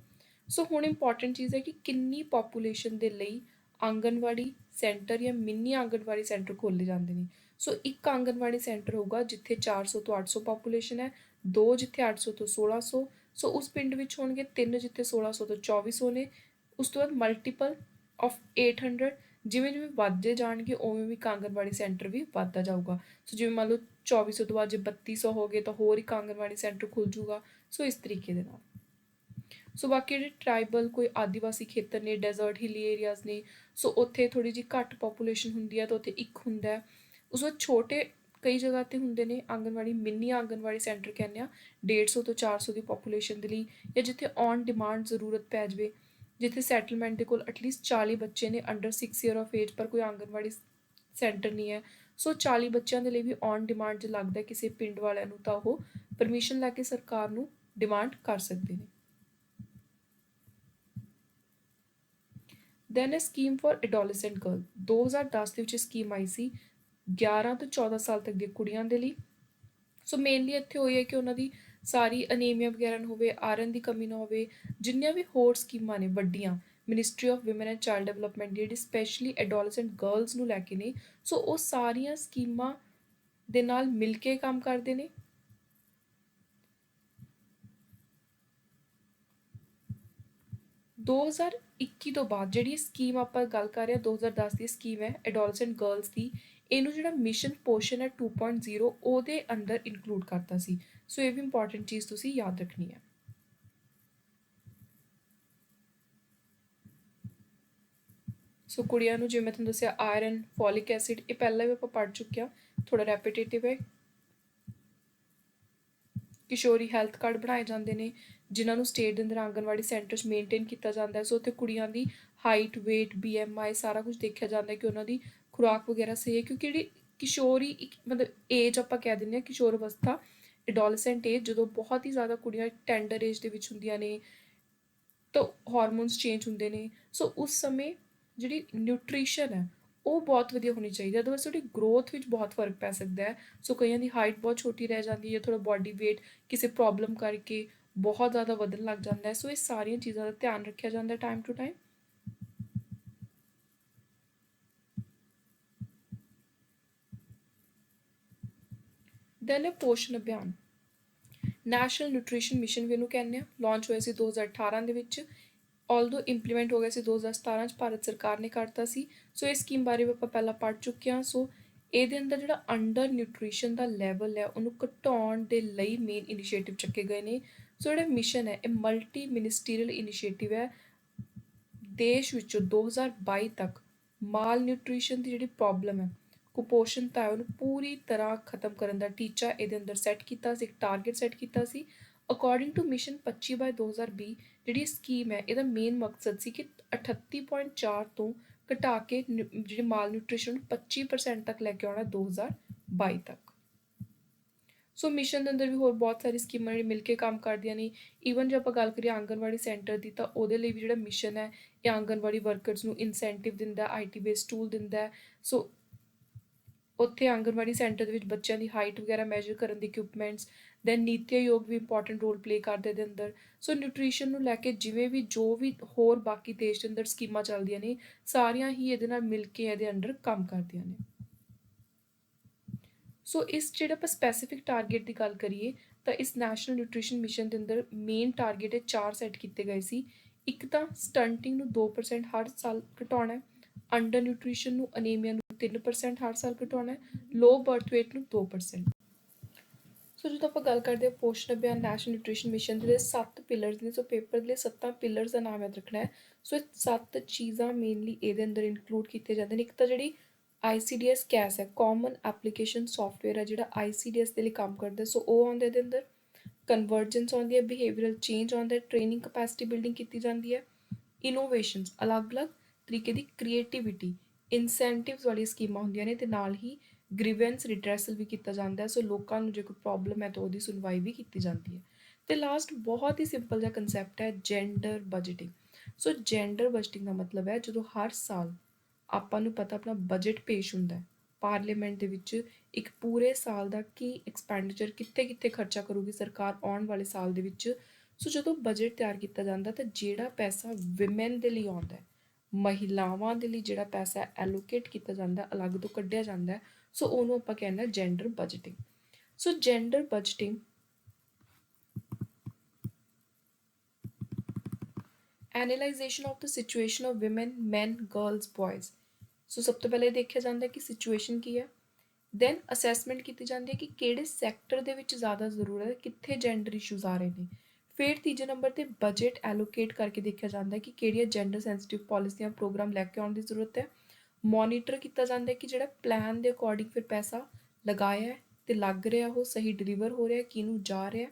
ਸੋ ਹੁਣ ਇੰਪੋਰਟੈਂਟ ਚੀਜ਼ ਹੈ ਕਿ ਕਿੰਨੀ ਪਾਪੂਲੇਸ਼ਨ ਦੇ ਲਈ ਆਂਗਨਵਾੜੀ ਸੈਂਟਰ ਜਾਂ ਮਿੰਨੀ ਆਂਗਨਵਾੜੀ ਸੈਂਟਰ ਖੋਲ੍ਹੇ ਜਾਂਦੇ ਨੇ। ਸੋ ਇੱਕ ਆਂਗਨਵਾੜੀ ਸੈਂਟਰ ਹੋਊਗਾ ਜਿੱਥੇ 400 ਤੋਂ 800 ਪਾਪੂਲੇਸ਼ਨ ਹੈ, 2 ਜਿੱਥੇ 800 ਤੋਂ 1600। ਸੋ ਉਸ ਪਿੰਡ ਵਿੱਚ ਹੋਣਗੇ 3 ਜਿੱਥੇ 1600 ਤੋਂ 2400 ਨੇ। ਉਸ ਤੋਂ ਬਾਅਦ ਮਲਟੀਪਲ ਆਫ 800, ਜਿਵੇਂ ਜਿਵੇਂ ਵੱਧਦੇ ਜਾਣਗੇ ਉਵੇਂ ਵੀ ਇੱਕ ਆਂਗਨਵਾੜੀ ਸੈਂਟਰ ਵੀ ਵੱਧਦਾ ਜਾਊਗਾ। ਸੋ ਜਿਵੇਂ ਮੰਨ ਲਓ 2400 ਤੋਂ ਬਾਅਦ ਜੇ 3200 ਹੋ ਗਏ ਤਾਂ ਹੋਰ ਇੱਕ ਆਂਗਨਵਾੜੀ ਸੈਂਟਰ ਖੁੱਲ੍ਹ ਜੂਗਾ। ਸੋ ਇਸ ਤਰੀਕੇ ਦੇ ਨਾਲ। ਸੋ ਬਾਕੀ ਜਿਹੜੇ ਟਰਾਈਬਲ ਕੋਈ ਆਦੀਵਾਸੀ ਖੇਤਰ ਨੇ, ਡੈਜ਼ਰਟ ਹਿੱਲੀ ਏਰੀਆਜ਼ ਨੇ, ਸੋ ਉੱਥੇ ਥੋੜ੍ਹੀ ਜਿਹੀ ਘੱਟ ਪਾਪੂਲੇਸ਼ਨ ਹੁੰਦੀ ਹੈ ਤਾਂ ਉੱਥੇ ਇੱਕ ਹੁੰਦਾ। ਉਸ ਤੋਂ ਬਾਅਦ ਛੋਟੇ ਕਈ ਜਗ੍ਹਾ 'ਤੇ ਹੁੰਦੇ ਨੇ ਆਂਗਨਵਾੜੀ, ਮਿੰਨੀ ਆਂਗਨਵਾੜੀ ਸੈਂਟਰ ਕਹਿੰਦੇ ਆ, 150 ਤੋਂ 400 ਦੀ ਪਾਪੂਲੇਸ਼ਨ ਦੇ ਲਈ, ਜਾਂ ਜਿੱਥੇ ਔਨ ਡਿਮਾਂਡ ਜ਼ਰੂਰਤ ਪੈ ਜਾਵੇ, ਜਿੱਥੇ ਸੈਟਲਮੈਂਟ ਦੇ ਕੋਲ ਐਟਲੀਸਟ 40 ਬੱਚੇ ਨੇ ਅੰਡਰ 6 ਈਅਰ ਆਫ ਏਜ, ਪਰ ਕੋਈ ਆਂਗਨਵਾੜੀ ਸੈਂਟਰ ਨਹੀਂ ਹੈ। ਸੋ 40 ਬੱਚਿਆਂ ਦੇ ਲਈ ਵੀ ਔਨ ਡਿਮਾਂਡ ਜੇ ਲੱਗਦਾ ਕਿਸੇ ਪਿੰਡ ਵਾਲਿਆਂ ਨੂੰ ਤਾਂ ਉਹ ਪਰਮਿਸ਼ਨ ਲੈ ਕੇ ਸਰਕਾਰ ਨੂੰ ਡਿਮਾਂਡ ਕਰ ਸਕਦੇ ਨੇ। Then a scheme for adolescent girl, 2010 ਦੇ ਵਿੱਚ ਸਕੀਮ ਆਈ ਸੀ 11 ਤੋਂ 14 ਸਾਲ ਤੱਕ ਦੀਆਂ ਕੁੜੀਆਂ ਦੇ ਲਈ। ਸੋ ਮੇਨਲੀ ਇੱਥੇ ਹੋਈ ਹੈ ਕਿ ਉਹਨਾਂ ਦੀ ਸਾਰੀ ਅਨੀਮੀਆ ਵਗੈਰਾ ਨਾ ਹੋਵੇ, ਆਇਰਨ ਦੀ ਕਮੀ ਨਾ ਹੋਵੇ। ਜਿੰਨੀਆਂ ਵੀ ਹੋਰ ਸਕੀਮਾਂ ਨੇ ਵੱਡੀਆਂ ministry of women and child development ਜਿਹੜੀ ਸਪੈਸ਼ਲੀ ਐਡੋਲੈਸੈਂਟ ਗਰਲਸ ਨੂੰ ਲੈ ਕੇ ਨੇ, ਸੋ ਉਹ ਸਾਰੀਆਂ ਸਕੀਮਾਂ ਦੇ ਨਾਲ ਮਿਲ ਕੇ ਕੰਮ ਕਰਦੇ ਨੇ। 2021 ਤੋਂ ਬਾਅਦ ਜਿਹੜੀ ਸਕੀਮ ਆਪਾਂ ਗੱਲ ਕਰ ਰਹੇ ਹਾਂ 2010 ਦੀ ਸਕੀਮ ਹੈ ਐਡੋਲਸੈਂਟ ਗਰਲਸ ਦੀ, ਇਹਨੂੰ ਜਿਹੜਾ ਮਿਸ਼ਨ ਪੋਸ਼ਨ ਹੈ 2.0 ਉਹਦੇ ਅੰਦਰ ਇਨਕਲੂਡ ਕਰਤਾ ਸੀ। ਸੋ ਇਹ ਵੀ ਇੰਪੋਰਟੈਂਟ ਚੀਜ਼ ਤੁਸੀਂ ਯਾਦ ਰੱਖਣੀ ਹੈ। ਸੋ ਕੁੜੀਆਂ ਨੂੰ ਜਿਵੇਂ ਮੈਂ ਤੁਹਾਨੂੰ ਦੱਸਿਆ ਆਇਰਨ, ਫੋਲਿਕ ਐਸਿਡ, ਇਹ ਪਹਿਲਾਂ ਵੀ ਆਪਾਂ ਪੜ੍ਹ ਚੁੱਕੇ ਹਾਂ, ਥੋੜ੍ਹਾ ਰੈਪੀਟੇਟਿਵ ਹੈ ਕਿਸ਼ੋਰੀ ਹੈਲਥ ਕਾਰਡ ਬਣਾਏ ਜਾਂਦੇ ਨੇ ਜਿਨ੍ਹਾਂ ਨੂੰ ਸਟੇਟ ਦੇ ਅੰਦਰ ਆਂਗਨਵਾੜੀ ਸੈਂਟਰ 'ਚ ਮੇਨਟੇਨ ਕੀਤਾ ਜਾਂਦਾ ਹੈ। ਸੋ ਉੱਥੇ ਕੁੜੀਆਂ ਦੀ ਹਾਈਟ, ਵੇਟ, BMI ਸਾਰਾ ਕੁਝ ਦੇਖਿਆ ਜਾਂਦਾ ਕਿ ਉਹਨਾਂ ਦੀ ਖੁਰਾਕ ਵਗੈਰਾ ਸਹੀ ਹੈ, ਕਿਉਂਕਿ ਜਿਹੜੀ ਕਿਸ਼ੋਰੀ ਇੱਕ ਮਤਲਬ ਏਜ ਆਪਾਂ ਕਹਿ ਦਿੰਦੇ ਹਾਂ ਕਿਸ਼ੋਰ ਅਵਸਥਾ, ਐਡੋਲਸੈਂਟ ਏਜ, ਜਦੋਂ ਬਹੁਤ ਹੀ ਜ਼ਿਆਦਾ ਕੁੜੀਆਂ ਟੈਂਡਰ ਏਜ ਦੇ ਵਿੱਚ ਹੁੰਦੀਆਂ ਨੇ ਤਾਂ ਹਾਰਮੋਨਸ ਚੇਂਜ ਹੁੰਦੇ ਨੇ। ਸੋ ਉਸ ਸਮੇਂ ਜਿਹੜੀ ਨਿਊਟ੍ਰੀਸ਼ਨ ਹੈ ਉਹ ਬਹੁਤ ਵਧੀਆ ਹੋਣੀ ਚਾਹੀਦੀ ਹੈ, ਅਦਰਵਾਈਜ਼ ਤੁਹਾਡੀ ਗਰੋਥ ਵਿੱਚ ਬਹੁਤ ਫਰਕ ਪੈ ਸਕਦਾ ਹੈ। ਸੋ ਕਈਆਂ ਦੀ ਹਾਈਟ ਬਹੁਤ ਛੋਟੀ ਰਹਿ ਜਾਂਦੀ ਹੈ, ਥੋੜ੍ਹਾ ਬੋਡੀ ਵੇਟ ਕਿਸੇ ਪ੍ਰੋਬਲਮ ਕਰਕੇ ਬਹੁਤ ਜ਼ਿਆਦਾ ਵਧਣ ਲੱਗ ਜਾਂਦਾ ਹੈ। ਸੋ ਇਹ ਸਾਰੀਆਂ ਚੀਜ਼ਾਂ ਦਾ ਧਿਆਨ ਰੱਖਿਆ ਜਾਂਦਾ ਟਾਈਮ ਟੂ ਟਾਈਮ। ਦੈਨ ਹੈ ਪੋਸ਼ਣ ਅਭਿਆਨ। ਨੈਸ਼ਨਲ ਨਿਊਟ੍ਰੀਸ਼ਨ ਮਿਸ਼ਨ ਵੀ ਇਹਨੂੰ ਕਹਿੰਦੇ ਆ, ਲਾਂਚ ਹੋਇਆ ਸੀ 2018 ਦੇ ਵਿੱਚ, ਆਲਦੋ ਇੰਪਲੀਮੈਂਟ ਹੋ ਗਿਆ ਸੀ 2017 'ਚ, ਭਾਰਤ ਸਰਕਾਰ ਨੇ ਕਰਤਾ ਸੀ। ਸੋ ਇਸ ਸਕੀਮ ਬਾਰੇ ਵੀ ਆਪਾਂ ਪਹਿਲਾਂ ਪੜ੍ਹ ਚੁੱਕੇ ਹਾਂ। ਸੋ ਇਹਦੇ ਅੰਦਰ ਜਿਹੜਾ ਅੰਡਰ ਨਿਊਟ੍ਰੀਸ਼ਨ ਦਾ ਲੈਵਲ ਹੈ ਉਹਨੂੰ ਘਟਾਉਣ ਦੇ ਲਈ ਮੇਨ ਇਨੀਸ਼ੀਏਟਿਵ ਚੱਕੇ ਗਏ ਨੇ। ਸੋ ਜਿਹੜਾ ਮਿਸ਼ਨ ਹੈ ਇਹ ਮਲਟੀ ਮਿਨਿਸਟੀਰੀਅਲ ਇਨੀਸ਼ੀਏਟਿਵ ਹੈ। ਦੇਸ਼ ਵਿੱਚੋਂ 2022 ਤੱਕ ਮਾਲ ਨਿਊਟ੍ਰੀਸ਼ਨ ਦੀ ਜਿਹੜੀ ਪ੍ਰੋਬਲਮ ਹੈ, ਕੁਪੋਸ਼ਣਤਾ ਹੈ, ਉਹਨੂੰ ਪੂਰੀ ਤਰ੍ਹਾਂ ਖਤਮ ਕਰਨ ਦਾ ਟੀਚਾ ਇਹਦੇ ਅੰਦਰ ਸੈੱਟ ਕੀਤਾ ਸੀ, ਇੱਕ ਟਾਰਗੇਟ ਸੈੱਟ ਕੀਤਾ ਸੀ। ਅਕੋਰਡਿੰਗ ਟੂ ਮਿਸ਼ਨ 25/2020 ਜਿਹੜੀ ਸਕੀਮ ਹੈ ਇਹਦਾ ਮੇਨ ਮਕਸਦ ਸੀ ਕਿ 38.4 ਤੋਂ ਘਟਾ ਕੇ ਜਿਹੜੀ ਮਾਲ ਨਿਊਟ੍ਰੀਸ਼ਨ 25% ਤੱਕ ਲੈ ਕੇ ਆਉਣਾ 2022 ਤੱਕ। ਸੋ ਮਿਸ਼ਨ ਦੇ ਅੰਦਰ ਵੀ ਹੋਰ ਬਹੁਤ ਸਾਰੀ ਸਕੀਮਾਂ ਜਿਹੜੀ ਮਿਲ ਕੇ ਕੰਮ ਕਰਦੀਆਂ ਨੇ। ਈਵਨ ਜੇ ਆਪਾਂ ਗੱਲ ਕਰੀਏ ਆਂਗਨਵਾੜੀ ਸੈਂਟਰ ਦੀ ਤਾਂ ਉਹਦੇ ਲਈ ਵੀ ਜਿਹੜਾ ਮਿਸ਼ਨ ਹੈ ਇਹ ਆਂਗਨਵਾੜੀ ਵਰਕਰਸ ਨੂੰ ਇਨਸੈਂਟਿਵ ਦਿੰਦਾ, IT ਬੇਸਡ ਟੂਲ ਦਿੰਦਾ। ਸੋ ਉੱਥੇ ਆਂਗਨਵਾੜੀ ਸੈਂਟਰ ਦੇ ਵਿੱਚ ਬੱਚਿਆਂ ਦੀ ਹਾਈਟ ਵਗੈਰਾ ਮੈਜਰ ਕਰਨ ਦੀ ਇਕਵਿਪਮੈਂਟਸ, ਦੈਨ ਨੀਤੀ ਆਯੋਗ ਵੀ ਇੰਪੋਰਟੈਂਟ ਰੋਲ ਪਲੇ ਕਰਦੇ ਇਹਦੇ ਅੰਦਰ। ਸੋ ਨਿਊਟ੍ਰੀਸ਼ਨ ਨੂੰ ਲੈ ਕੇ ਜਿਵੇਂ ਵੀ ਜੋ ਵੀ ਹੋਰ ਬਾਕੀ ਦੇਸ਼ ਦੇ ਅੰਦਰ ਸਕੀਮਾਂ ਚੱਲਦੀਆਂ ਨੇ ਸਾਰੀਆਂ ਹੀ ਇਹਦੇ ਨਾਲ ਮਿਲ ਕੇ ਇਹਦੇ ਅੰਡਰ ਕੰਮ ਕਰਦੀਆਂ ਨੇ। ਸੋ ਇਸ ਜਿਹੜਾ ਆਪਾਂ ਸਪੈਸੀਫਿਕ ਟਾਰਗੇਟ ਦੀ ਗੱਲ ਕਰੀਏ ਤਾਂ ਇਸ ਨੈਸ਼ਨਲ ਨਿਊਟ੍ਰੀਸ਼ਨ ਮਿਸ਼ਨ ਦੇ ਅੰਦਰ ਮੇਨ ਟਾਰਗੇਟ 4 ਸੈੱਟ ਕੀਤੇ ਗਏ ਸੀ। ਇੱਕ ਤਾਂ ਸਟੰਟਿੰਗ ਨੂੰ 2% ਹਰ ਸਾਲ ਘਟਾਉਣਾ ਹੈ, ਅੰਡਰ ਨਿਊਟ੍ਰੀਸ਼ਨ ਨੂੰ, ਅਨੀਮੀਆ ਨੂੰ 3% ਹਰ ਸਾਲ ਘਟਾਉਣਾ ਹੈ, ਲੋ ਬਰਥ ਵੇਟ ਨੂੰ 2%। ਸੋ ਜਦੋਂ ਆਪਾਂ ਗੱਲ ਕਰਦੇ ਹਾਂ ਪੋਸ਼ਣ ਅਭਿਆਨ ਨੈਸ਼ਨਲ ਨਿਊਟ੍ਰੀਸ਼ਨ ਮਿਸ਼ਨ ਦੇ 7 ਪਿਲਰਸ ਨੇ। ਸੋ ਪੇਪਰ ਦੇ ਲਈ 7 ਪਿਲਰਸ ਦਾ ਨਾਮ ਯਾਦ ਰੱਖਣਾ ਹੈ। ਸੋ ਇਹ 7 ਚੀਜ਼ਾਂ ਮੇਨਲੀ ਇਹਦੇ ਅੰਦਰ ਇਨਕਲੂਡ ਕੀਤੇ ਜਾਂਦੇ ਨੇ। ਇੱਕ ਤਾਂ ਜਿਹੜੀ ICDS ਕੈਸ ਹੈ, ਕਾਮਨ ਐਪਲੀਕੇਸ਼ਨ ਸੌਫਟਵੇਅਰ ਹੈ ਜਿਹੜਾ ICDS ਦੇ ਲਈ ਕੰਮ ਕਰਦਾ, ਸੋ ਉਹ ਆਉਂਦਾ ਇਹਦੇ ਅੰਦਰ। ਕਨਵਰਜੈਂਸ ਆਉਂਦੀ ਹੈ, ਬਿਹੇਵੀਅਰਲ ਚੇਂਜ ਆਉਂਦਾ, ਟ੍ਰੇਨਿੰਗ ਕਪੈਸਿਟੀ ਬਿਲਡਿੰਗ ਕੀਤੀ ਜਾਂਦੀ ਹੈ, ਇਨੋਵੇਸ਼ਨਸ ਅਲੱਗ-ਅਲੱਗ ਤਰੀਕੇ ਦੀ ਕ੍ਰੀਏਟੀਵਿਟੀ, ਇਨਸੈਂਟਿਵਸ ਵਾਲੀ ਸਕੀਮਾਂ ਹੁੰਦੀਆਂ ਨੇ, ਤੇ ਨਾਲ ਹੀ ਗ੍ਰੀਵੈਂਸ ਰਿਡਰੈਸਲ ਵੀ ਕੀਤਾ ਜਾਂਦਾ ਹੈ। ਸੋ ਲੋਕਾਂ ਨੂੰ ਜੇ ਕੋਈ ਪ੍ਰੋਬਲਮ ਹੈ ਤਾਂ ਉਹਦੀ ਸੁਣਵਾਈ ਵੀ ਕੀਤੀ ਜਾਂਦੀ ਹੈ। ਤੇ ਲਾਸਟ ਬਹੁਤ ਹੀ ਸਿੰਪਲ ਜਿਹਾ ਕੰਸੈਪਟ ਹੈ gender budgeting. So gender budgeting ਦਾ ਮਤਲਬ ਹੈ ਜਦੋਂ ਹਰ ਸਾਲ ਆਪਾਂ ਨੂੰ ਪਤਾ ਆਪਣਾ ਬਜਟ ਪੇਸ਼ ਹੁੰਦਾ ਹੈ ਪਾਰਲੀਮੈਂਟ ਦੇ ਵਿੱਚ, ਇੱਕ ਪੂਰੇ ਸਾਲ ਦਾ ਕੀ ਐਕਸਪੈਂਡੀਚਰ ਕਿੱਥੇ ਕਿੱਥੇ ਖਰਚਾ ਕਰੂਗੀ ਸਰਕਾਰ ਆਉਣ ਵਾਲੇ ਸਾਲ ਦੇ ਵਿੱਚ। ਸੋ ਜਦੋਂ ਬਜਟ ਤਿਆਰ ਕੀਤਾ ਜਾਂਦਾ ਤਾਂ ਜਿਹੜਾ ਪੈਸਾ ਵਿਮੈਨ ਦੇ ਲਈ ਆਉਂਦਾ ਹੈ, ਮਹਿਲਾਵਾਂ ਦੇ ਲਈ ਜਿਹੜਾ ਪੈਸਾ ਐਲੋਕੇਟ ਕੀਤਾ ਜਾਂਦਾ, ਅਲੱਗ ਤੋਂ ਕੱਢਿਆ ਜਾਂਦਾ, ਸੋ ਉਹਨੂੰ ਆਪਾਂ ਕਹਿੰਦੇ gender budgeting. So gender budgeting analysation of the situation of women, men, girls, boys. So ਸਭ ਤੋਂ ਪਹਿਲੇ ਦੇਖਿਆ ਜਾਂਦਾ ਕਿ ਸਿਚੁਏਸ਼ਨ ਕੀ ਹੈ, ਦੈਨ ਅਸੈਸਮੈਂਟ ਕੀਤੀ ਜਾਂਦੀ ਹੈ ਕਿ ਕਿਹੜੇ ਸੈਕਟਰ ਦੇ ਵਿੱਚ ਜ਼ਿਆਦਾ ਜ਼ਰੂਰਤ ਹੈ, ਕਿੱਥੇ ਜੈਂਡਰ ਇਸ਼ੂਜ਼ ਆ ਰਹੇ ਨੇ। ਫਿਰ ਤੀਜੇ ਨੰਬਰ 'ਤੇ ਬਜਟ ਐਲੋਕੇਟ ਕਰਕੇ ਦੇਖਿਆ ਜਾਂਦਾ ਕਿ ਕਿਹੜੀਆਂ ਜੈਂਡਰ ਸੈਂਸਿਟਿਵ ਪਾਲਿਸੀਆਂ ਪ੍ਰੋਗਰਾਮ ਲੈ ਕੇ ਆਉਣ ਦੀ ਜ਼ਰੂਰਤ ਹੈ। ਮੋਨੀਟਰ ਕੀਤਾ ਜਾਂਦਾ ਕਿ ਜਿਹੜਾ ਪਲਾਨ ਦੇ ਅਕੋਰਡਿੰਗ ਫਿਰ ਪੈਸਾ ਲਗਾਇਆ ਹੈ ਅਤੇ ਲੱਗ ਰਿਹਾ ਉਹ ਸਹੀ ਡਿਲੀਵਰ ਹੋ ਰਿਹਾ, ਕਿਹਨੂੰ ਜਾ ਰਿਹਾ।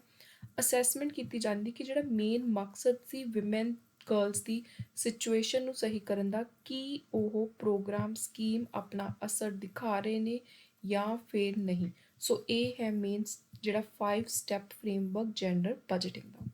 ਅਸੈਸਮੈਂਟ ਕੀਤੀ ਜਾਂਦੀ ਕਿ ਜਿਹੜਾ ਮੇਨ ਮਕਸਦ ਸੀ ਵਿਮੈਨ ਗਰਲਸ ਦੀ ਸਿਚੁਏਸ਼ਨ ਨੂੰ ਸਹੀ ਕਰਨ ਦਾ, ਕੀ ਉਹ ਪ੍ਰੋਗਰਾਮ ਸਕੀਮ ਆਪਣਾ ਅਸਰ ਦਿਖਾ ਰਹੇ ਨੇ ਜਾਂ ਫਿਰ ਨਹੀਂ। ਸੋ ਇਹ ਹੈ ਮੇਨ ਜਿਹੜਾ 5 ਸਟੈਪ ਫਰੇਮਵਰਕ ਜੈਂਡਰ ਬਜਟਿੰਗ ਦਾ।